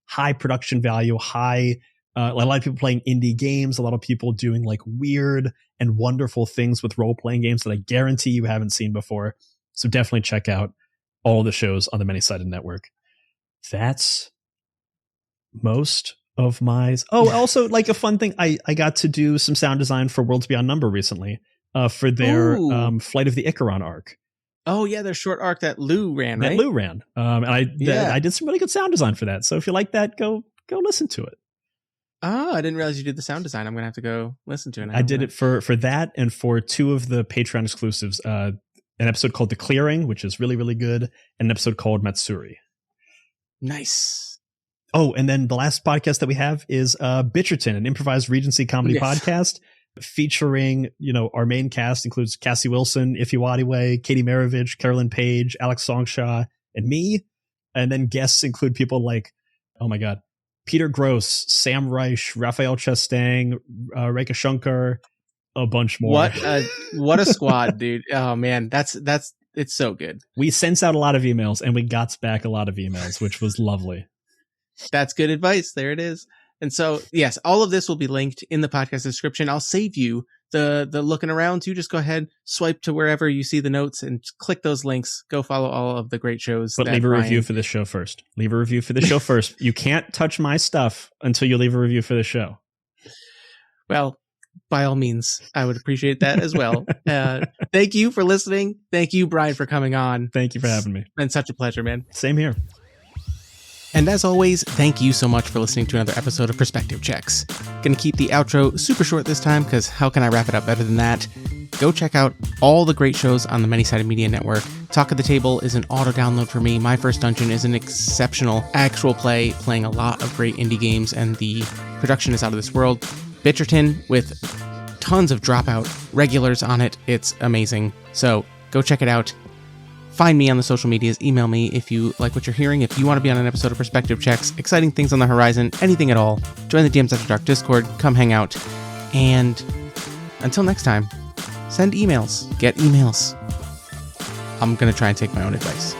high production value, a lot of people playing indie games, a lot of people doing weird and wonderful things with role-playing games that I guarantee you haven't seen before. So definitely check out all the shows on the Many-Sided Network. That's most of my... Oh, also a fun thing, I got to do some sound design for Worlds Beyond Number recently for their Flight of the Icaron arc. Oh yeah, their short arc that Lou ran, right? That Lou ran. And I did some really good sound design for that. So if you like that, go listen to it. Oh, I didn't realize you did the sound design. I'm going to have to go listen to it. I did it for that and for 2 of the Patreon exclusives. An episode called The Clearing, which is really, really good, and an episode called Matsuri. Nice. Oh, and then the last podcast that we have is Bitcherton, an improvised Regency comedy podcast featuring, our main cast includes Cassie Wilson, Ify Wadiwe, Katie Maravich, Carolyn Page, Alex Songshaw, and me. And then guests include people like, oh my God, Peter Gross, Sam Reich, Raphael Chastang, Rekha Shankar, a bunch more. What a squad, dude. Oh man, it's so good. We sent out a lot of emails and we got back a lot of emails, which was lovely. That's good advice. There it is. And so, yes, all of this will be linked in the podcast description. I'll save you the looking around. You just go ahead, swipe to wherever you see the notes and click those links. Go follow all of the great shows. But leave a review for this show first. Leave a review for the show first. You can't touch my stuff until you leave a review for the show. Well, by all means, I would appreciate that as well. Thank you for listening. Thank you, Brian, for coming on. Thank you for having me. It's been such a pleasure, man. Same here. And as always, thank you so much for listening to another episode of Perspective Checks. Gonna keep the outro super short this time, because how can I wrap it up better than that? Go check out all the great shows on the Many-Sided Media Network. Talk of the Table is an auto-download for me. My First Dungeon is an exceptional actual play, playing a lot of great indie games, and the production is out of this world. Bitcherton, with tons of dropout regulars on it. It's amazing. So go check it out. Find me on the social medias. Email me if you like what you're hearing. If you want to be on an episode of Perspective Checks, exciting things on the horizon, anything at all, join the DMs After Dark Discord. Come hang out. And until next time, send emails. Get emails. I'm going to try and take my own advice.